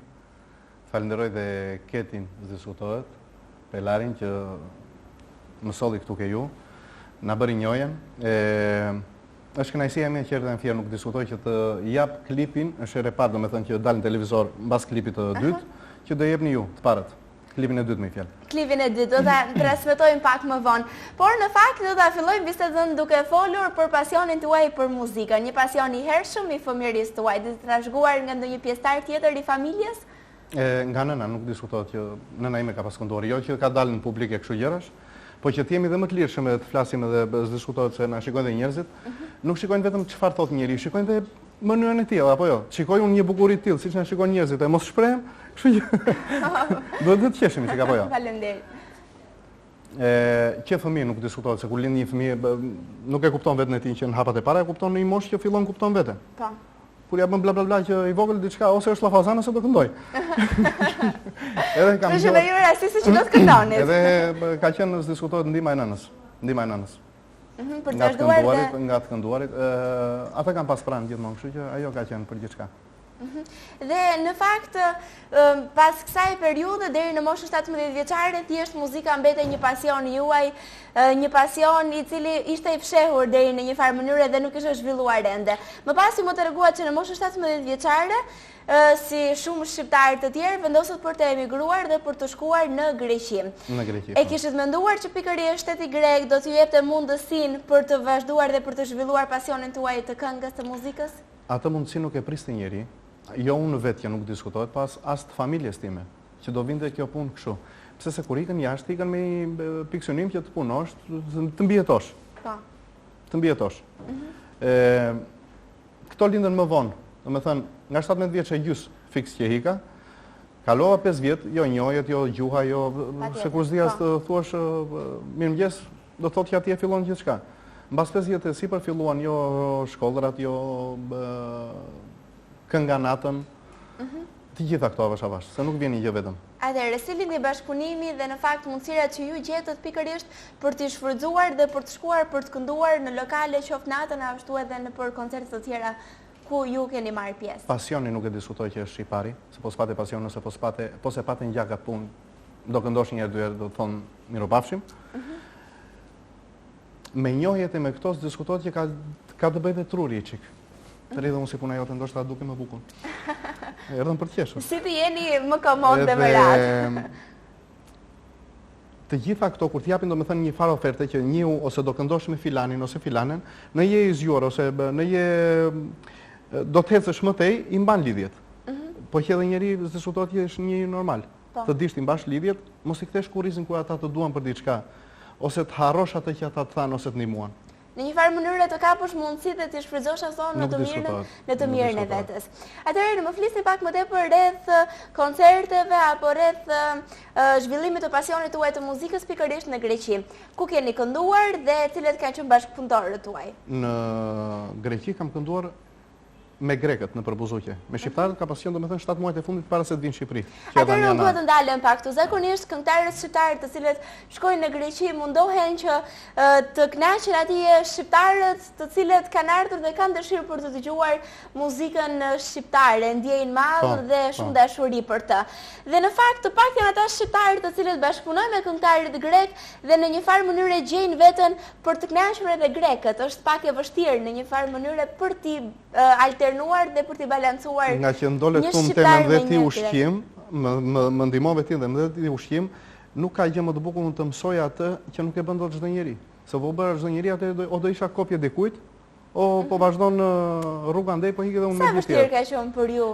Falenderoj dhe Ketin Zdiskutohet, Pelarin që më solli këtu ke ju. Na bëri njohjen. Është kënaqësia ime që erdhe në Fier, nuk diskutoj që të jap klipin, është e repat, domethënë që dalë në televizor mbas klipit të dytë, që do jepni ju të parët. Klipin e dytë me fjalë. Klipin e dytë do ta transmetojmë pak më vonë. Por në fakt do ta fillojmë bisedën duke folur për pasionin tuaj për muzikën, një pasion i hershëm i fëmijërisë tuaj. Do të trashëguar nga ndonjë pjesëtar tjetër i familjes? Nga nëna nuk diskutohet që nëna ime ka pas kënduar, jo që ka dalë në publik e kështu gjërash, po që t'jemi dhe më të lirshëm të flasim edhe diskutohet se na shikojnë dhe njerëzit, nuk shikojnë vetëm çfarë thot njeriu, shikojnë dhe mënyrën e tillë apo jo. Shikoj unë një bukurit tillë, siç na shikojnë njerëzit, e mos shprehem, kështu që duhet të qeshemi çka apo jo. Faleminderit. Që fëmijë nuk diskutohet se kur lind një fëmijë nuk e kupton vetën e tij që në hapat e para, e kupton në një moshë që fillon kupton veten. Po. Kur ja bën bla bla bla që i vogël diçka ose është llafazan ose do këndoj. Edhe kam. Është me ju rastisi që do të këndoni. Edhe ka qenë të diskutohet ndihma e nënës. Ndihma e nënës. Për të vazhduar nga të kënduarit, ata kanë pas pranë gjithmonë, kështu që ajo ka qenë për gjithçka. Dhe në fakt, pas kësaj periudhe deri në moshën 17 vjeçare, thjesht muzika mbete një pasion juaj, një pasion i cili ishte i fshehur deri në një farë mënyrë dhe nuk ishte zhvilluar ende. Më pas ju më treguat që në moshën 17 vjeçare, si shumë shqiptarë të tjerë, vendosët për të emigruar dhe për të shkuar në Greqi. Në Greqi. E kishit menduar që pikërisht shteti grek do t'ju jepte mundësinë për të vazhduar dhe për të zhvilluar pasionin tuaj të këngës, të muzikës? Atë mundësi nuk e priste njeri. Jo unë vetë që nuk diskutohet, pas as të familjes time, që do vinte kjo punë kështu. Pse se kur ikën jashtë, ikën me piksionim që të punosh, të mbijetosh. Të mbijetosh. Këto lindën më vonë, do me thënë, nga 17 vjeç e gjys fiks që hika, kalova 5 vjetë, jo njohet, jo gjuha, jo, se kur zdijas të thuash mirëmëngjes, do thotë që atje fillon gjithçka. Mbas 5 vjetë e sipër filluan jo shkollërat, jo kënga natën, të gjitha këto avash avash, se nuk vjen një gjë vetëm. Atëherë, si lindi bashkëpunimi dhe në fakt mundësirat që ju gjetët pikërisht për të shfrytzuar dhe për të shkuar për të kënduar në lokale qoftë natën ashtu edhe në për koncerte të tjera ku ju keni marrë pjesë? Pasioni nuk e diskutoj që është i pari, se po s'pate pasion ose po se pate ngjaka punë, do këndosh një herë dy herë, do të thonë mirupafshim. Me njohjet e me këto diskutohet që ka të bëjë dhe truri i çik. Të rridhe unë si puna jote ndoshta duke më bukun. Erdhëm për të qeshur. Si të jeni më komod dhe më rahat? Të gjitha këto, kur t'japin do me thënë një farë oferte që njiu ose do këndosh me filanin ose filanen, në je i zgjuar ose në je do të hecësh më tej, i mban lidhjet. Po që edhe njeri diskutohet që është një normal. Të dish ti mbash lidhjet, mos i kthesh kurrizin kur ata të duan për diçka, ose të harrosh atë që ata të thanë ose të ndihmuan. Në një farë mënyrë të kapësh mundësitë dhe të shfrytëzosh ato në të mirën e vetes. Atëherë më flisni pak më tepër rreth koncerteve apo rreth zhvillimit të pasionit tuaj të muzikës pikërisht në Greqi. Ku keni kënduar dhe cilët kanë qenë bashkëpunëtorët tuaj? Në Greqi kam kënduar me grekët në Përbuzuqe. Me shqiptarët ka pasion domethënë 7 muajt e fundit para se të vinë në Shqipëri. Atëherë nuk duhet të ndalen pak këtu. Zakonisht këngëtarët shqiptarë të cilët shkojnë në Greqi mundohen që të kënaqen atje shqiptarët të cilët kanë ardhur dhe kanë dëshirë për të dëgjuar muzikën shqiptare, ndjejnë madh dhe shumë dashuri për të. Dhe në fakt të paktën ata shqiptarë të cilët bashkëpunojnë me këngëtarët grek dhe në një farë mënyrë gjejnë veten për të kënaqur edhe grekët. Është pak e vështirë në një farë mënyrë për t'i alternuar dhe për t'i balancuar. Nga që ndolet thumë të me dhe ti ushqim, më ndihmove ti dhe me dhe ti ushqim, nuk ka gjë më të bukur të mësoj atë që nuk e bën dot çdo njeri. Se po bëra çdo njeri atë o do isha kopje dikujt, o po vazhdon rruga ndej, po hiqet edhe unë me gjithë tjerë. Sa vështirë ka qenë për ju?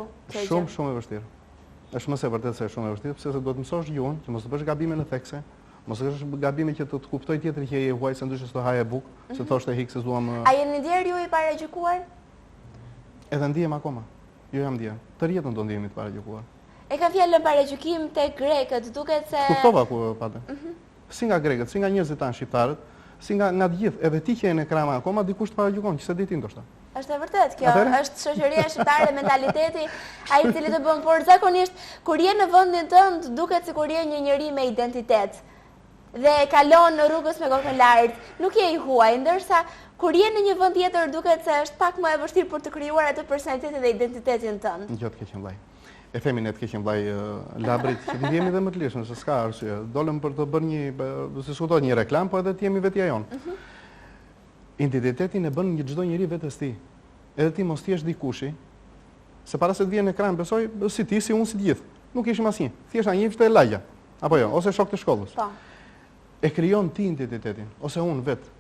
Shumë e vështirë. Është më së vërtet se është shumë e vështirë, pse se duhet të mësosh gjuhën, që mos të bësh gabime në thekse, mos të bësh gabime që të kuptoj tjetri që je huaj se ndryshe s'do haje bukë, se thoshte hik se duam. A jeni ndjer ju i paragjykuar? Edhe ndihem akoma. Jo jam ndjer. Të rjetën do ndihemi të paragjykuar. E ka fjalën paragjykim tek grekët, duket se kuptova ku patë. Si nga grekët, si nga njerëzit tanë shqiptarët, si nga të gjithë, edhe ti që je në ekrana akoma dikush të paragjykon, që se di ti ndoshta. Është e vërtet, kjo është shoqëria shqiptare, mentaliteti ai i cili të bën, por zakonisht kur je në vendin tënd duket sikur je një njeri me identitet dhe kalon në rrugës me kokën lart, nuk je i huaj, ndërsa kur je në një vend tjetër duket se është pak më e vështirë për të krijuar atë personalitetin dhe identitetin tënd. Gjatë ke qenë vllai. E themi ne të keqim vllai labrit, që të jemi dhe më të lirshëm, se s'ka arsye. Dolëm për të bërë një, se s'u një reklam, po edhe të jemi vetja jon. Identitetin e bën një çdo njeri vetes tij. Edhe ti mos t'jesh dikushi, se para se të vjen në ekran, besoj, si ti, si unë, si të gjithë. Nuk ishim asnjë. Thjesht a njëftë e lagja. Apo jo, ose shok të shkollës. Po. E krijon ti identitetin, ose unë vetë.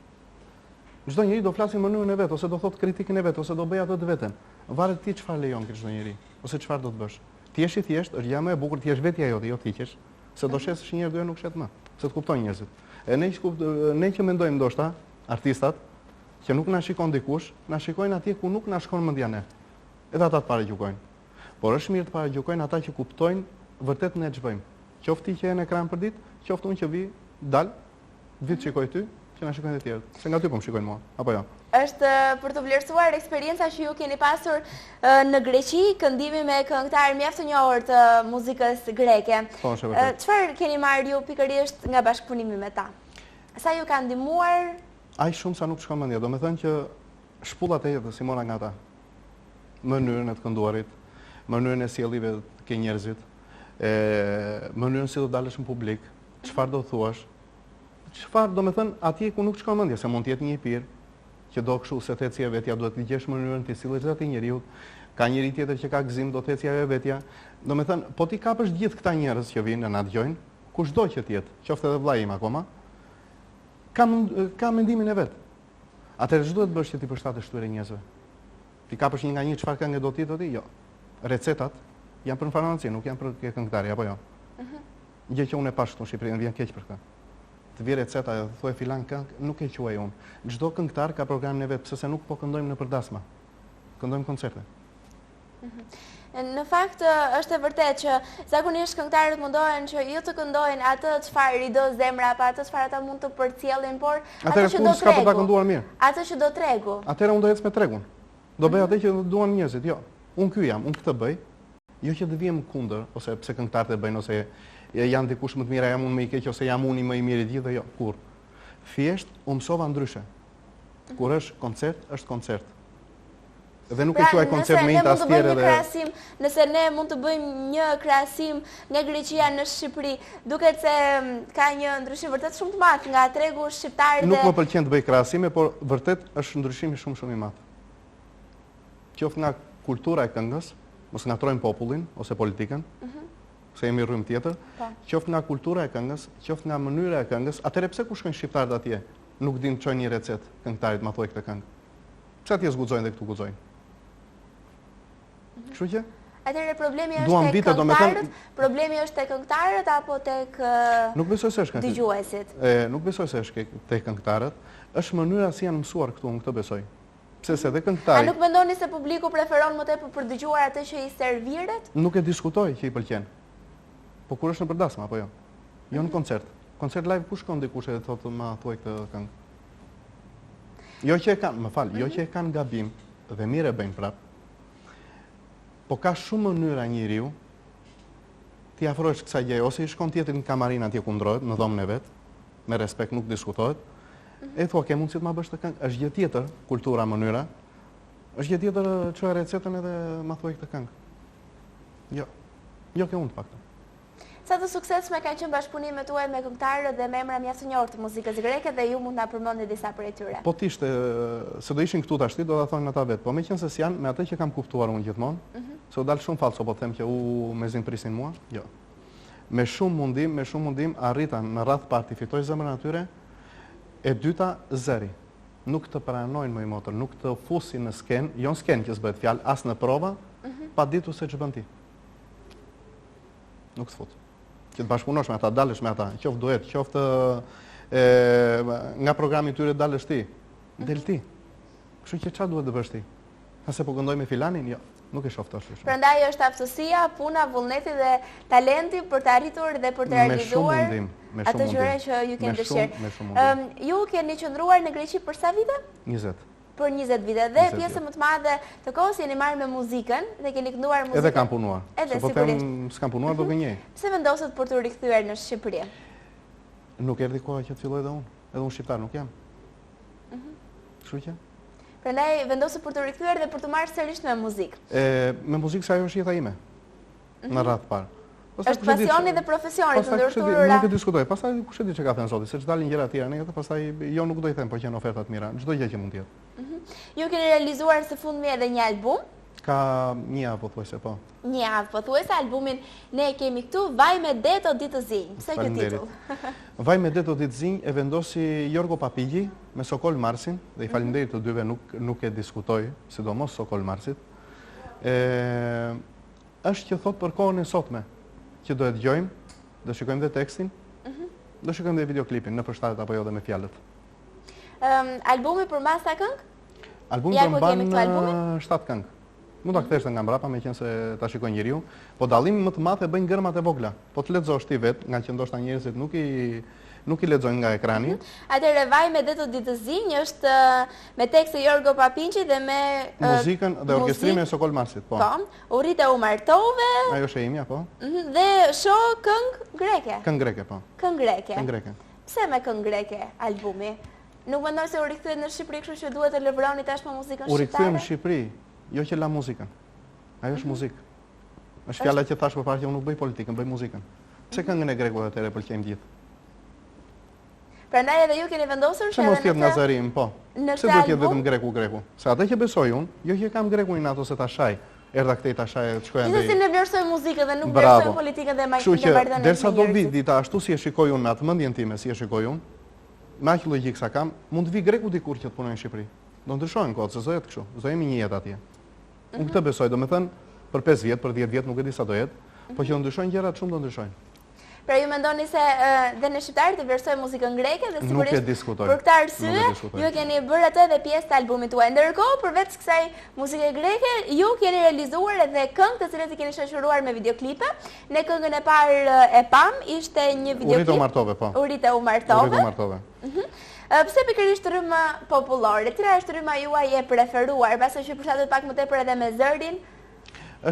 Çdo njeri do flasë në mënyrën e vet, ose do thotë kritikën e vet, ose do bëj ato të vetën. Varet ti çfarë lejon çdo njeri, ose çfarë do të bësh. Ti je i thjesht, është gjë më e bukur ti je vetja jote, jo ti qesh. Se do shesësh një herë dy nuk shet më, se të kuptojnë njerëzit. E ne që mendojmë ndoshta, artistat, që nuk na shikon dikush, na shikojnë atje ku nuk na shkon mendja ne. Edhe ata të paragjykojnë. Por është mirë të paragjykojnë ata që kuptojnë vërtet ne ç'bëjmë. Qoftë ti që je në ekran për ditë, qoftë unë që vi, dal, vi të shikoj ty, që na shikojnë të tjerë. Se nga ty po më shikojnë mua, apo jo? Është për të vlerësuar eksperienca që ju keni pasur në Greqi, këndimi me këngëtar mjaft të njohur të muzikës greke. Po, është vërtet. Çfarë keni marrë ju pikërisht nga bashkëpunimi me ta? Sa ju ka ndihmuar? Aq shumë sa nuk shkon mendja. Do me thënë që shpullat e jetës si mora nga ta. Mënyrën e të kënduarit, mënyrën e sjelljeve të njerëzit, mënyrën si do dalësh në publik, çfarë do thuash, çfarë do me thënë atje ku nuk shkon mendja, se mund të jetë një pirë që do kështu se të ecje vetja, duhet të gjesh mënyrën të sillesh atë njeriu. Ka njëri tjetër që ka gëzim, do të ecje ajo vetja. Do me thënë, po ti kapësh gjithë këta njerëz që vinë na dëgjojnë, kushdo që të jetë, qoftë edhe vllai im akoma, ka mendimin e vet. Atëherë ç'duhet të bësh që ti përshtatesh këtyre njerëzve? Ti kapësh një nga një çfarë këngë do ti thotë? Jo. Recetat janë për farmaci, nuk janë për këngëtari, apo jo? Gjë që unë e pash këtu në Shqipëri, më vjen keq për këtë. Të vi receta dhe thuaj filan këngë, nuk e quaj unë. Çdo këngëtar ka programin e vet, pse se nuk po këndojmë në përdasma. Këndojmë koncerte. Në fakt është e vërtet që zakonisht këngëtarët mundohen që jo të këndojnë atë çfarë i do zemra apo atë çfarë ata mund të përcjellin, por atë që do s'ka për ta kënduar mirë. Atë që do tregu. Atëherë unë do ec me tregun. Do bëj atë që duan njerëzit, jo. Unë ky jam, unë këtë bëj. Jo që të vjem kundër, ose pse këngëtarët e bëjnë, ose janë dikush më të mira, jam unë më i keq, ose jam unë më i mirë i gjithë, jo, kur. Thjesht u mësova ndryshe. Kur është koncert, është koncert. Dhe nuk e quaj koncert me inta astjerë dhe... Nëse ne mund të bëjmë një krahasim nga Greqia në Shqipëri, duket se ka një ndryshim vërtet shumë të madh nga tregu shqiptar dhe... Nuk më pëlqen të bëj krahasime, por vërtet është ndryshimi shumë i madh. Qoftë nga kultura e këngës, mos ngatrojmë popullin ose politikën, se jemi rrymë tjetër, qoftë nga kultura e këngës, qoftë nga mënyra e këngës, atëherë pse ku shkojnë shqiptarët atje, nuk din të çojnë një recetë këngëtarit ma thuaj këtë këngë. Pse atje zguxojnë dhe këtu guxojnë? Kështu që? Atëherë problemi është tek këngëtarët, problemi është tek këngëtarët apo tek dëgjuesit? Nuk besoj se është tek këngëtarët, është mënyra si janë mësuar këtu, unë këtë besoj. Pse se dhe këngëtari... A nuk mendoni se publiku preferon më tepër për dëgjuar atë që i serviret? Nuk e diskutoj që i pëlqen. Po kur është në përdasma, apo jo? Jo në koncert. Koncert live ku shkon dikush e thotë ma thuaj këtë këngë? Jo që e kanë, më fal, jo që e kanë gabim dhe mirë e bëjnë prap. Po ka shumë mënyra njeriu ti afrohesh kësaj gjëje, ose i shkon tjetër në kamarinë atje ku ndrohet, në dhomën e vet, me respekt, nuk diskutohet. E thua, ke mundësi të ma bësh të këngë, është gjë tjetër, kultura, mënyra, është gjë tjetër çoj recetën edhe ma thuaj këtë këngë. Jo ke unë të faktë. Sa të suksesshme kanë qenë bashkëpunimet tuaja me këngëtarët dhe me emra mjaft të njohur të muzikës greke dhe ju mund ta përmendni disa prej tyre. Po t'ishte, se do ishin këtu tashti, do ta thonin ata vetë, po meqense janë me atë që kam kuptuar unë gjithmonë, se u dal shumë falso po them që u mezin prisin mua, jo. Me shumë mundim arrita në radh parti fitoj zemrën atyre. E dyta, zëri. Nuk të pranojnë më i motër, nuk të fusin në sken, jo në sken që s'bëhet fjalë, as në prova, pa ditur se që bën ti. Nuk të fut. Që të bashkëpunosh me ata, dalësh me ata, qoftë duet, qoftë nga programi tyre dalësh ti, del ti. Kështu që çfarë duhet të bësh ti? Ase po këndoj me filanin? Jo. Nuk e shoh tash. Prandaj është aftësia, puna, vullneti dhe talenti për të arritur dhe për të realizuar atë gjëra që ju keni dëshirë. Ju keni qëndruar në Greqi për sa vite? 20. Për 20 vite. Dhe pjesën më të madhe të kohës jeni marrë me muzikën dhe keni kënduar muzikën. Edhe kam punuar. Edhe po them s'kam punuar do gënjej. Pse vendosët për të rikthyer në Shqipëri? Nuk erdhi koha që të filloj edhe unë. Edhe unë shqiptar nuk jam. Kështu që prandaj vendosë për të rikthyer dhe për të marrë sërish me muzikë. Me muzikë sa ajo është jeta ime. Në radh parë. Është pasioni dhe profesioni të ndërtuara. Nuk e diskutoj. Pastaj kush e di çka ka thënë Zoti, se ç'dalin gjëra të tjera negative, pastaj jo nuk do i them, po që janë oferta të mira. Çdo gjë që mund të jetë. Ju keni realizuar së fundmi edhe një album? Ka një javë pothuajse, po. Një javë pothuajse, albumin ne kemi këtu, Vaj me det o ditë të zinj. Pse ky titull? Vaj me det o ditë të zinj e vendosi Jorgo Papigji me Sokol Marsin, dhe i falenderoj të dyve, nuk e diskutoj, sidomos Sokol Marsit. Është që thot për kohën e sotme, që do e dëgjojmë, do shikojmë dhe tekstin, do shikojmë dhe videoklipin në përshtatet apo jo dhe me fjalët. Albumi përmbas sa këngë? Albumi përmban 7 këngë. Mund ta kthesh nga mbrapa, meqense se ta shikojnë njeriu, po dallimi më të madh e bëjnë gërmat e vogla. Po të lexosh ti vet, nga që ndoshta njerëzit nuk i lexojnë nga ekrani. Atëherë Vaj me det o ditë të zinj është me tekste Jorgo Papigji dhe me muzikën dhe orkestrimin e Sokol Marsit, po. Po, u rrite u martove. Ajo është e imja, po. Dhe shoh këngë greke. Këngë greke, po. Këngë greke. Këngë greke. Pse me këngë greke albumi? Nuk mendon se u rikthehet në Shqipëri, kështu që duhet të lëvroni tashmë muzikën shqiptare? U rikthyem në Shqipëri, jo që la muzikën. Ajo është muzikë. Është fjala që thash përpara që unë nuk bëj politikën, bëj muzikën. Pse këngën e grekut atëherë pëlqejmë gjithë? Prandaj edhe ju keni vendosur që mos jetë Nazarim, po. Pse duhet jetë vetëm greku? Se atë që besoj unë, jo që kam grekuin ato se ta shaj. Erdha këtej ta shaj të shkojë andej. Gjithsesi ne vlerësojmë muzikën dhe nuk vlerësojmë politikën dhe marrëdhënien. Kështu që derisa do vi dita ashtu si e shikoj unë me atë mendjen time, si e shikoj unë, me aq logjik sa kam, mund të vi greku dikur që të punojë në Shqipëri. Do ndryshojnë kohët, se do jetë kështu. Do jemi një jetë atje. Unë këtë besoj, domethënë për 5 vjet, për 10 vjet nuk e di sa do jetë, po që do ndryshojnë gjërat shumë do ndryshojnë. Pra ju mendoni se dhe në shqiptar të vlerësojmë muzikën greke dhe sigurisht për këtë arsye ju keni bërë atë edhe pjesë të albumit tuaj. Ndërkohë, përveç kësaj muzike greke, ju keni realizuar edhe këngë të cilat i keni shoqëruar me videoklipe. Në këngën e parë e pam ishte një videoklip. Urite u martove, po. Urite u martove. Pse pikërisht rryma popullore? Cila është rryma juaj e preferuar, pasi që përshtatet pak më tepër edhe me zërin?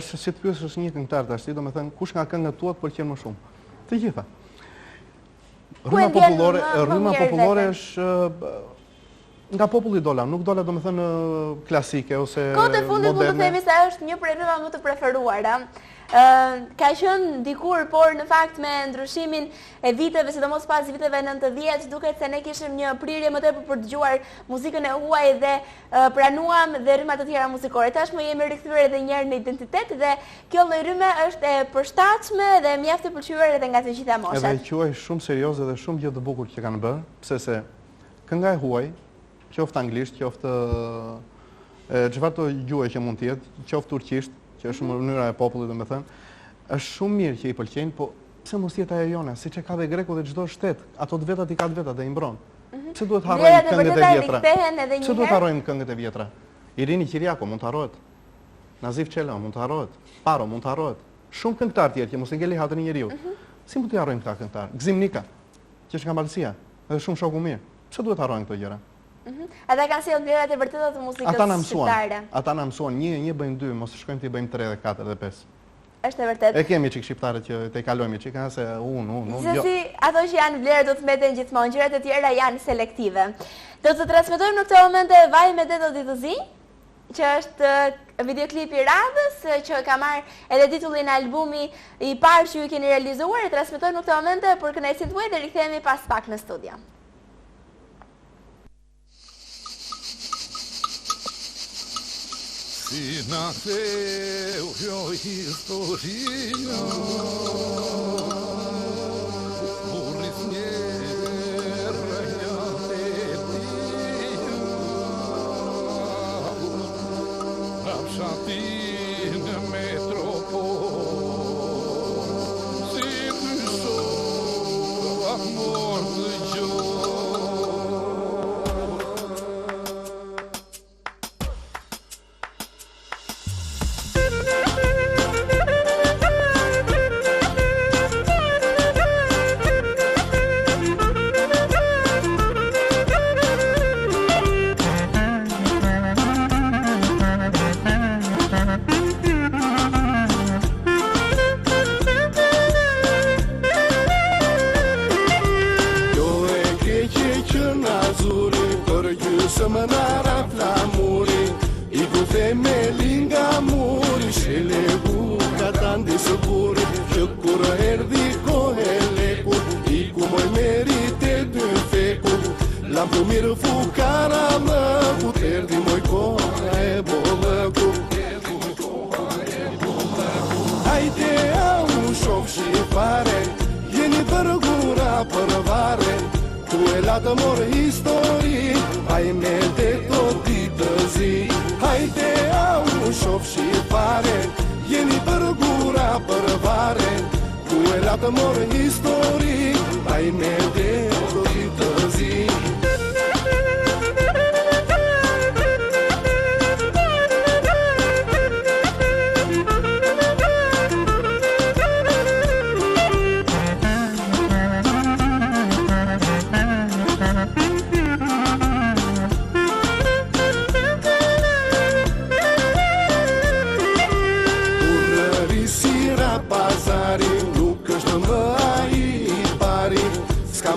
Është si të pyesësh një këngëtar tash, domethënë kush nga këngët tuat pëlqen më shumë? Të gjitha. Rryma popullore është nga populli dola, nuk dola domethënë klasike ose moderne. Kohët e fundit mund të themi se është një prej rryma më të preferuara. Ka qenë dikur, por në fakt me ndryshimin e viteve, sidomos pas viteve 90, duket se ne kishim një prirje më tepër për të dëgjuar muzikën e huaj dhe pranuam dhe rryma të tjera muzikore. Tashmë jemi rikthyer edhe një herë në identitet dhe kjo lloj rryme është e përshtatshme dhe mjaft e pëlqyer edhe nga të gjitha moshat. Edhe quaj shumë serioze dhe shumë gjë të bukur që kanë bërë, pse se kënga e huaj, qoftë anglisht, qoftë çfarë të gjuhë që mund të jetë, qoftë turqisht, që është mënyra e popullit, domethënë, është shumë mirë që i pëlqejnë, po pse mos jetë ajo jona, siç e ka dhe greku dhe çdo shtet, ato të vetat i ka të vetat dhe i mbron. Pse duhet harrojmë këngët e vjetra? Pse duhet harrojmë këngët e vjetra? Irini Qiriaku mund të harrohet. Nazif Çela mund të harrohet. Paro mund të harrohet. Shumë këngëtar tjerë që mos e ngeli hatën e njeriu. Si mund të harrojmë këta këngëtar? Gzim Nika, që është nga Balësia, edhe shumë shoku mirë. Pse duhet harrojmë këto gjëra? Ata kanë sjellë vlerat e vërteta të muzikës shqiptare. Ata na mësuan, një bëjmë 2, mos shkojmë ti bëjmë 3 dhe 4 dhe 5. Është e vërtetë. E kemi çik shqiptarët që te kalojmë çik, se unë. Si ato që janë vlerë do të mbeten gjithmonë, gjërat e tjera janë selektive. Do të transmetojmë në këtë moment Vaj me det o ditë të zinj, që është videoklipi i radhës, që ka marrë edhe titullin e albumi i parë që ju keni realizuar, e transmetojmë në këtë moment për kënaqësinë tuaj dhe rikthehemi pas pak në studio. Si na theu kjo historia, burrit njerë janë të tia, rapshatin në metropol, si ty sot amor të gjohë. qëndi së buri, që kur erdhi kohë leku, i ku moj merit e dy feku, lam të mirë fukara më, ku t'erdi moj kohë e bolëku. Hajde au shof shqipare, jeni bërgura për vare, tu e latë morë histori, haj me dhe të ditë zi. Hajde au shof shqipare, jeni bërgura për vare, tu e latë morë histori, haj me dhe të ditë zi.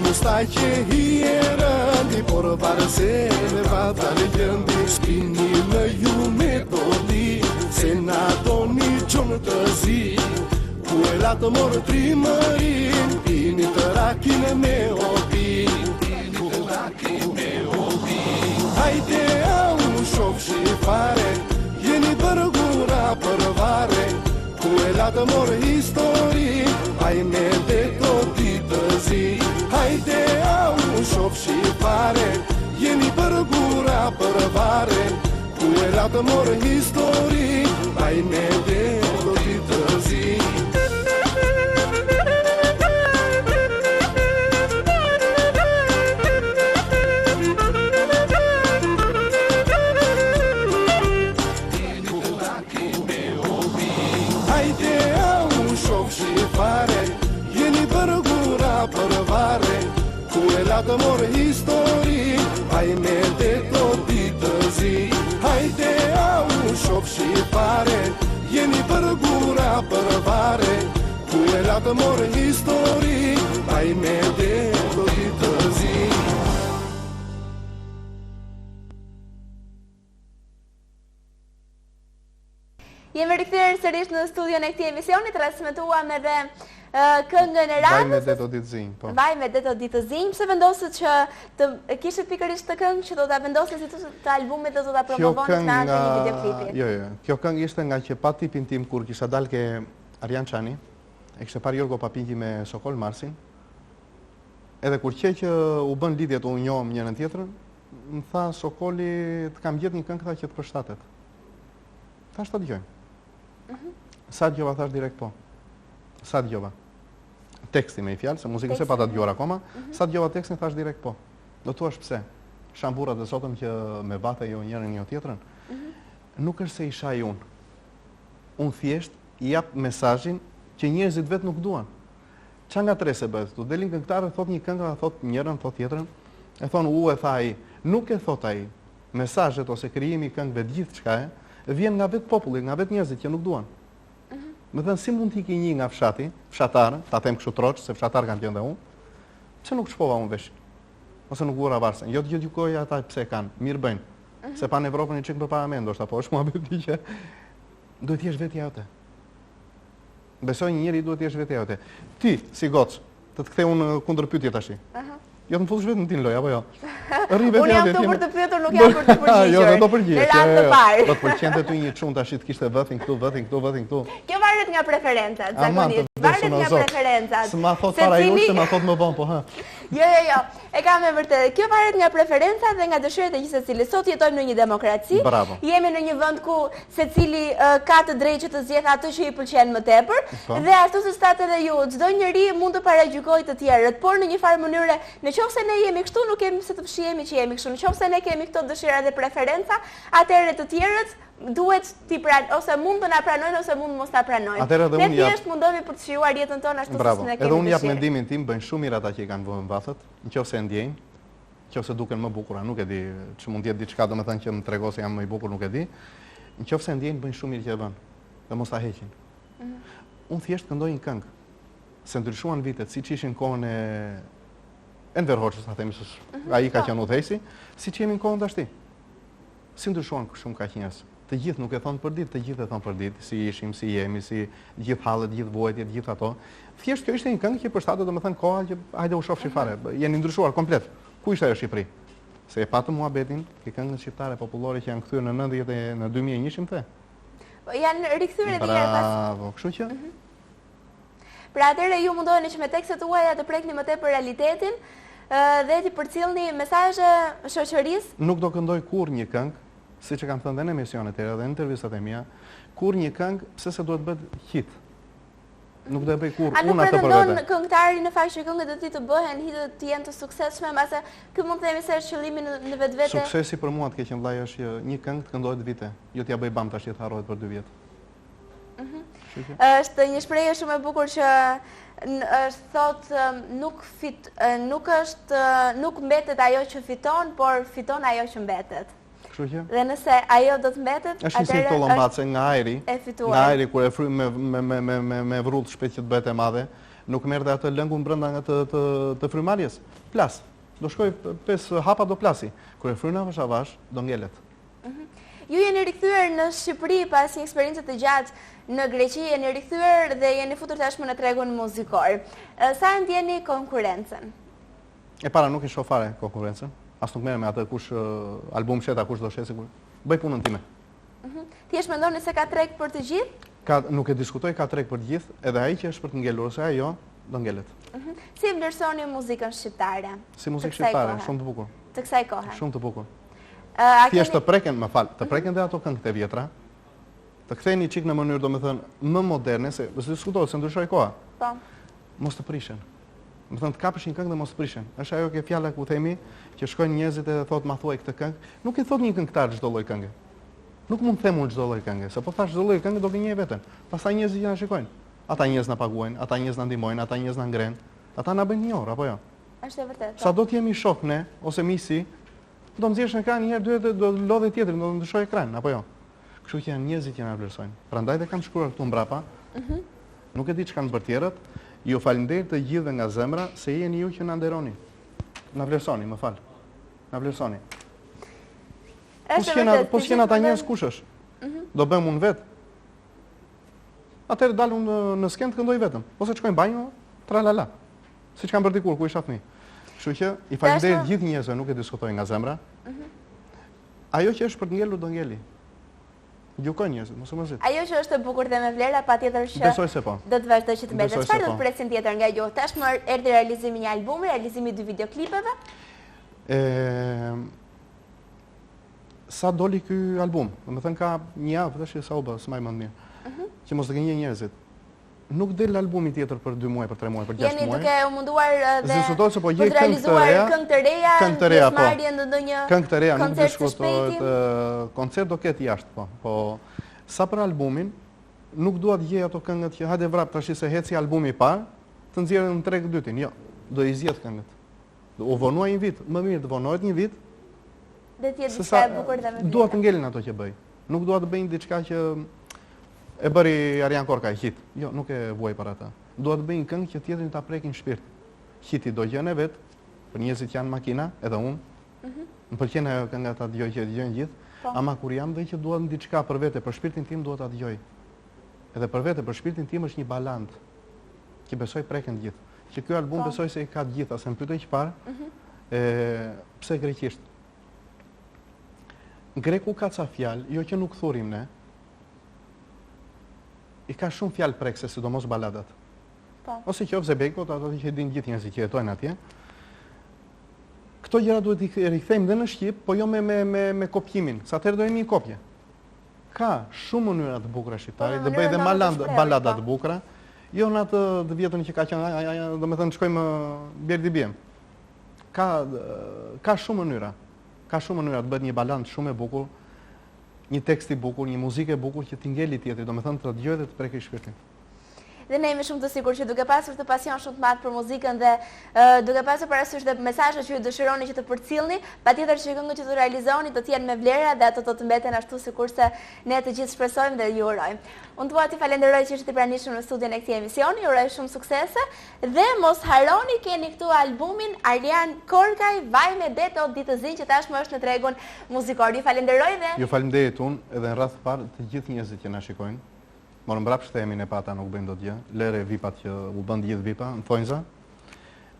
Mustaj që hi e rëndi, por varë se me vata legendi, spini në ju metodi, se na doni qonë të zi, ku e latë morë trimërin, pini të rakin me obi. Hajde au shof shqipare, jeni bërgura për vare, ku e latë morë histori, haj me dhe të ditë zi. Hajde au shof shqipare, jeni bërgura për vare, ku e latë morë histori, haj me dhe të ditë zi. Hajde au shof shqipare, jeni bërgura për vare, ku e latë morë histori, haj me dhe të ditë zi. Hajde au shof shqipare, jeni bërgura për vare, ku e latë morë histori, haj me dhe të ditë zi. Jemi rikthyer sërish në studion e këtij emisioni, transmetuam edhe këngën e radhës. Vaj me det o ditë zinj, po. Vaj me det o ditë zinj. Pse vendosët që të kishit pikërisht të këngë që do ta vendosin si të albumit dhe do ta promovoni në anë të një videoklipi? Jo. Kjo këngë ishte nga që pa tipin tim kur kisha dalë ke Arjan Çani, e kishte parë Jorgo Papinqi me Sokol Marsin. Edhe kur që u bën lidhjet u njohëm njërin tjetrën, më tha Sokoli, të kam gjetë një këngë që të përshtatet. Thash ta dëgjojmë. Sa dëgjova, thash direkt po. Sa dëgjova. Teksti me i fjalë, se muzikën se pa ta dëgjuar akoma. Sa dëgjova tekstin, thash direkt po. Do thuash pse? Shamburrat e sotëm që me vate jo njërin një tjetrën. Nuk është se isha i unë. Unë thjesht i jap mesazhin që njerëzit vetë nuk duan. Qa nga tre se bëhet? Tu delin këngëtarë, thot një këngë, thot njërën, thot tjetrën. E thonë e tha ai. Nuk e thot ai. Mesazhet ose krijimi i këngëve gjithë çka vjen nga vetë populli, nga vetë njerëzit që nuk duan. Me thënë, si mund t'i ki një nga fshati, fshatarë, ta them kështu troç, se fshatarë kanë qenë dhe unë, pse nuk shpova unë veshin? Ose nuk vura varsën. Jo të gjykoj ata pse kanë, mirë bëjnë. Se pa në Evropën një çik përpara me, ndoshta po është muhabeti që duhet t'jesh vetja jote. Besoj një njeri duhet t'jesh vetja jote. Ti, si gocë, të kthej unë kundër pyetje tash. Jo të më futesh vetëm në tin loj, apo jo? Unë jam këtu për të pyetur, nuk jam për të përgjigjur. Jo, do përgjigjesh. Në radhë të parë. Do të pëlqente ty një çun tash të kishte vëthin këtu, vëthin këtu, vëthin këtu. Kjo varet nga preferencat, zakonisht. Varet nga preferencat. S'ma thot para jush, se ma thot më vonë, po hë. Jo. E kam me vërtet. Kjo varet nga preferencat dhe nga dëshirat e gjithsecilit. Sot jetojmë në një demokraci. Bravo. Jemi në një vend ku secili ka të drejtë që të zgjedhë atë që i pëlqen më tepër, dhe ashtu siç thatë edhe ju, çdo njeri mund të paragjykojë të tjerët, por në një farë mënyrë, nëse ne jemi kështu, nuk kemi se të fshihemi që jemi kështu. Nëse ne kemi këto dëshira dhe preferenca, atëherë të tjerët duhet t'i ose mund të na pranojnë ose mund mos ta pranojnë. Ne thjesht mundohemi për të shijuar jetën tonë ashtu siç ne kemi. Edhe unë jap mendimin tim, bëjnë shumë mirë ata që i kanë vënë vathët, nëse e ndjejnë, nëse duken më bukura, nuk e di, që mund të jetë diçka domethënë që më tregon se jam më i bukur, nuk e di. Nëse ndjejnë, bëjnë shumë mirë që e vënë dhe mos ta heqin. Unë thjesht këndoj një këngë. Se ndryshuan vitet, siç ishin kohën e Enver Hoxhës, ta themi ai ka qenë udhëhesi, siç jemi në kohën tashti. Si ndryshuan shumë kaq njerëz. Të Të gjithë nuk e thonë për ditë, të gjithë e thonë për ditë, si ishim, si jemi, si gjithë hallet, gjithë vojtjet, gjithë ato. Thjesht kjo ishte një këngë që përshtatet domethënë koha që hajde u shofshi fare. Jeni ndryshuar komplet. Ku ishte ajo Shqipëri? Se e patë muhabetin, ke këngët shqiptare popullore që janë kthyer në 90 në 2001 the. Janë rikthyer edhe një herë pas. Bravo, kështu që Pra atëherë ju mundoheni që me tekstet tuaja të prekni më tepër realitetin dhe t'i përcjellni mesazhe shoqërisë. nuk do këndoj kur një këngë, siç e kam thënë dhe në emisionet e tjera dhe në intervistat e mia, kur një këngë pse se duhet bëhet hit. Nuk do e bëj kur A nuk unë atë për pretendon vete. këngëtari në fakt që këngët e tij të bëhen hitë të jenë të suksesshme, mbase ky mund të themi se është qëllimi në vetvete. Suksesi për mua të keq vllai është që një këngë të këndohet vite, jo t'ja bëj bam tash të harrohet për 2 vjet. Është një shprehje shumë e bukur që është thotë nuk mbetet ajo që fiton, por fiton ajo që mbetet. Kështu që Dhe nëse ajo do të mbetet, është një si tollombace nga ajri. e fituar. Nga ajri kur e fry me vrrull shpejt që të bëhet e madhe, nuk merrte atë lëngun brenda nga të frymarrjes. Plas. Do shkoj 5 hapa do plasi. Kur e fryn avash avash, do ngelet. Ju jeni rikthyer në Shqipëri pas një eksperiencë të gjatë në Greqi, jeni rikthyer dhe jeni futur tashmë në tregun muzikor. Sa ndjeni konkurrencën? E para nuk e shoh fare konkurrencën. As nuk merrem me atë kush album sheta kush do shesi kur. Bëj punën time. Thjesht mendoni se ka treg për të gjithë? Nuk e diskutoj, ka treg për të gjithë, edhe ai që është për të ngelur ose ajo do ngelet. Si e vlerësoni muzikën shqiptare? Si muzikë Të kësaj shqiptare, kohe? shumë të bukur. Të kësaj kohe. Shumë të bukur. A Thjesht keni- të preken, më fal, të preken dhe ato këngët e vjetra. Të ktheni çik në mënyrë domethënë më moderne, se diskutohet se ndryshoi koha. Po. Mos të prishen. Domethënë të kapësh një këngë dhe mos të prishen. Është ajo që fjala ku themi që shkojnë njerëzit edhe thotë ma thuaj këtë këngë. Nuk i thot një këngëtar çdo lloj këngë. Nuk mund të them unë çdo lloj këngë, se po thash çdo lloj këngë do gënjej veten. Pastaj njerëzit që na shikojnë. Ata njerëz na paguajnë, ata njerëz na ndihmojnë, ata njerëz na ngren. Ata na bëjnë një orë apo jo? Është e vërtetë. Sa do të jemi shok ne ose miqsi, do nxjesh në ekran një herë, dy herë do lodhe tjetrin, do ndryshoj ekran apo jo? Kështu që janë njerëzit që na vlerësojnë. Prandaj dhe kam shkruar këtu mbrapa. Nuk e di ç'kan bërë tjerët. Ju falenderoj të gjithëve nga zemra se jeni ju që na nderoni. Na vlerësoni, më fal. Na vlerësoni. Po s'ken ata njerëz kush është? Do bëjmë unë vet. Atëherë dalun në skenë të këndoj vetëm. Ose të shkojnë banjo, tralala. Siç kanë bërë dikur ku isha fëmijë. Kështu që i falenderoj gjithë njerëzve, nuk e diskutoj nga zemra. Ajo që është për të ngelur do ngeli. Gjukoj njerëzit, mos u mërzit. Ajo që është e bukur dhe me vlera, patjetër që Besoj se po. do të vazhdoj që të mbetet. Besoj se Çfarë do po. të presin tjetër nga ju? Tashmë erdhi realizimi i një albumi, realizimi i 2 videoklipeve. Sa doli ky album? Domethënë ka një javë tash sa u bë, s'maj mend mirë. Që mos të gënjej njerëzit. Nuk del albumi tjetër për 2 muaj, për 3 muaj, për 6 muaj. Jeni duke u munduar dhe Diskutohet se po gjej për të realizuar këngë të reja, këngë të reja, po. pjesëmarrje në ndonjë Këngë të reja nuk koncert të diskutohet, shpejti. koncert do ketë jashtë, po. Po sa për albumin, nuk dua të gjej ato këngët që hajde vrap tash se heci albumi i parë, të nxjerrën në treg dytin. Jo, do i zgjedh këngët. U vonuaj një vit, më mirë të vonohet një vit. Dhe të jetë Se diçka sa e bukur dhe me dua të vlera. ngelin ato që bëj. Nuk dua të bëjnë diçka që e bëri Arian Korka hit. Jo, nuk e vuaj për ata. Dua të bëjnë këngë që tjetrin ta prekin shpirt. Hiti do gjën e vet, për njerëzit që janë makina, edhe unë. Më pëlqen ajo kënga ta dëgjoj që dëgjojnë gjithë, ama kur jam dhe që dua diçka për vete, për shpirtin tim dua ta dëgjoj. Edhe për vete, për shpirtin tim është një baland që besoj preken gjithë. Që ky album besoj se i ka të gjitha, se më pyetoj që parë, pse greqisht? Greku ka ca fjalë, jo që nuk thurim ne, i ka shumë fjalë prekse, sidomos baladat. Ose qoftë Zebekot, ato që e din gjithë njerëzit që jetojnë atje. Këto gjëra duhet i rikthejmë dhe në Shqip, po jo me kopjimin, sa atëherë do jemi një kopje. Ka shumë mënyra të bukura shqiptari, dhe bëj dhe balada të bukura, jo në atë të vjetën që ka qenë, domethënë shkojmë bjerdi bjem. Ka shumë mënyra. Ka shumë mënyra të bëhet një baland shumë e bukur, një tekst i bukur, një muzikë e bukur që t'i ngeli tjetri, domethënë të dëgjoj dhe të prekë shpirtin. Dhe ne jemi shumë të sigurt që duke pasur të pasion shumë të madh për muzikën dhe duke pasur parasysh dhe mesazhet që ju dëshironi që të përcjellni, patjetër që këngët që të realizoni do të jenë me vlera dhe ato do të mbeten ashtu sikurse ne të gjithë shpresojmë dhe ju urojmë. Unë dua t'ju falenderoj që ishit i pranishëm në studion e këtij emisioni, ju uroj shumë suksese dhe mos harroni keni këtu albumin Arlian Korkaj, Vaj me det o ditë zi që tashmë është në tregun muzikor. Ju falenderoj dhe ju falenderoj unë edhe në radhë të parë të gjithë njerëzit që na shikojnë. Morëm mbrapsht themin e pata nuk bëjmë dot gjë. Lere vipat që u bën gjithë vipa në Fonjza.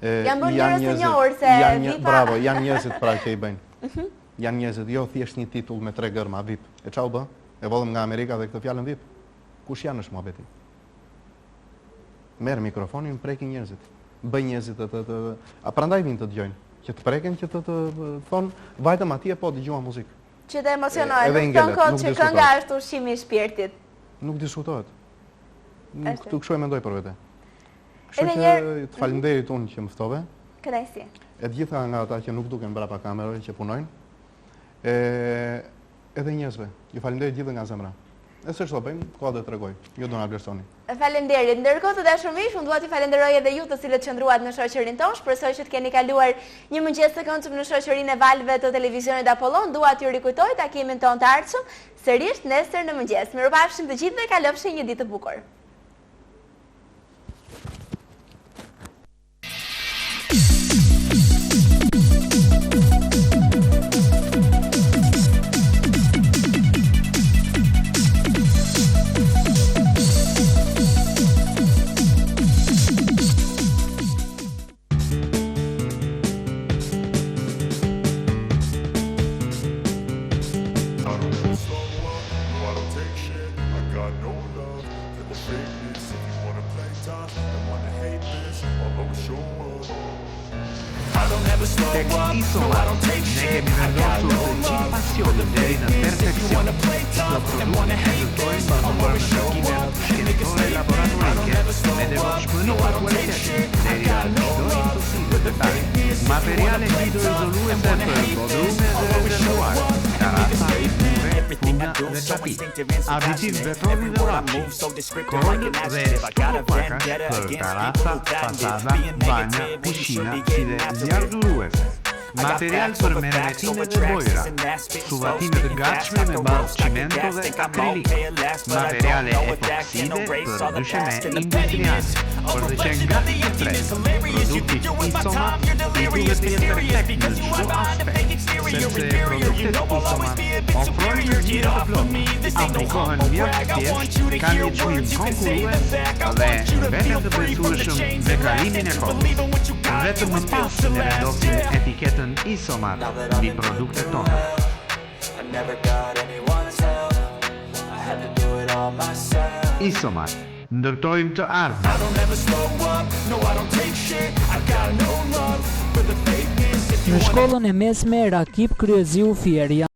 Janë bërë njerëz të njohur se vipa. Bravo, janë njerëzit pra që i bëjnë. Janë njerëzit, jo thjesht një titull me 3 gërma VIP. E çau bë? E vodhëm nga Amerika dhe këtë fjalën VIP. Kush janë është muhabeti? Merr mikrofonin, preki njerëzit. Bëj njerëzit a prandaj vinë të dëgjojnë, që të preken që të thonë vajtëm atje po dëgjova muzikë. Që të emocionojnë, nuk thonë kot që kënga është ushqimi i shpirtit. Nuk diskutohet. Këtu kështu e mendoj për vete. Kështu që të falenderit unë që më ftove. Kënaqësi. E të gjitha nga ata që nuk duken brapa kamerave që punojnë. Edhe njerëzve. Ju falenderit gjithë nga zemra. E se çfarë bëjmë, koha do t'rregoj. Ju do na vlerësoni. Faleminderit. Ndërkohë të dashur miq, unë dua t'i falenderoj edhe ju të cilët qëndruat në shoqërinë tonë. Shpresoj që të keni kaluar një mëngjes të këndshëm në shoqërinë e valëve të televizionit Apollon. Dua t'ju rikujtoj takimin tonë të ardhshëm sërish nesër në mëngjes. Mirupafshim të gjithëve, kalofshi një ditë të bukur. Tek Isola, ne kemi vendosur të gjithë pasionin deri në perfekcion. Do produktojmë bazuar në takime shkencore laboratorike me devotshmëri për kualitet deri në çdo imposible detaj. Materiale hidroizoluese për bodrume dhe rezervuar, terasa, puna dhe çapi, aditiv betoni dhe lapshi, kornë dhe stupopaka për terasa, fasada, banja, pishina si dhe zjarrduruese. Material për mermetime dhe bojra, suvatime të gatshme me bazë cimento dhe akrilik, materiale epokside për dysheme industriale, për të qenë gati të fresh, produkti Isoma i duhet të jetë perfekt në çdo aspekt, sepse produktet Isoma ofrojnë energji të plotë, aplikohen mjaft thjesht, kanë një çmim konkurrues dhe vetëm të besueshëm me kalimin e kohës. Vetëm më pas ne vendosim etiketën Isomar mbi produktet tona. Isomar, ndërtojmë të ardhmen. Në shkollën e mesme Rakip Kryeziu Fieria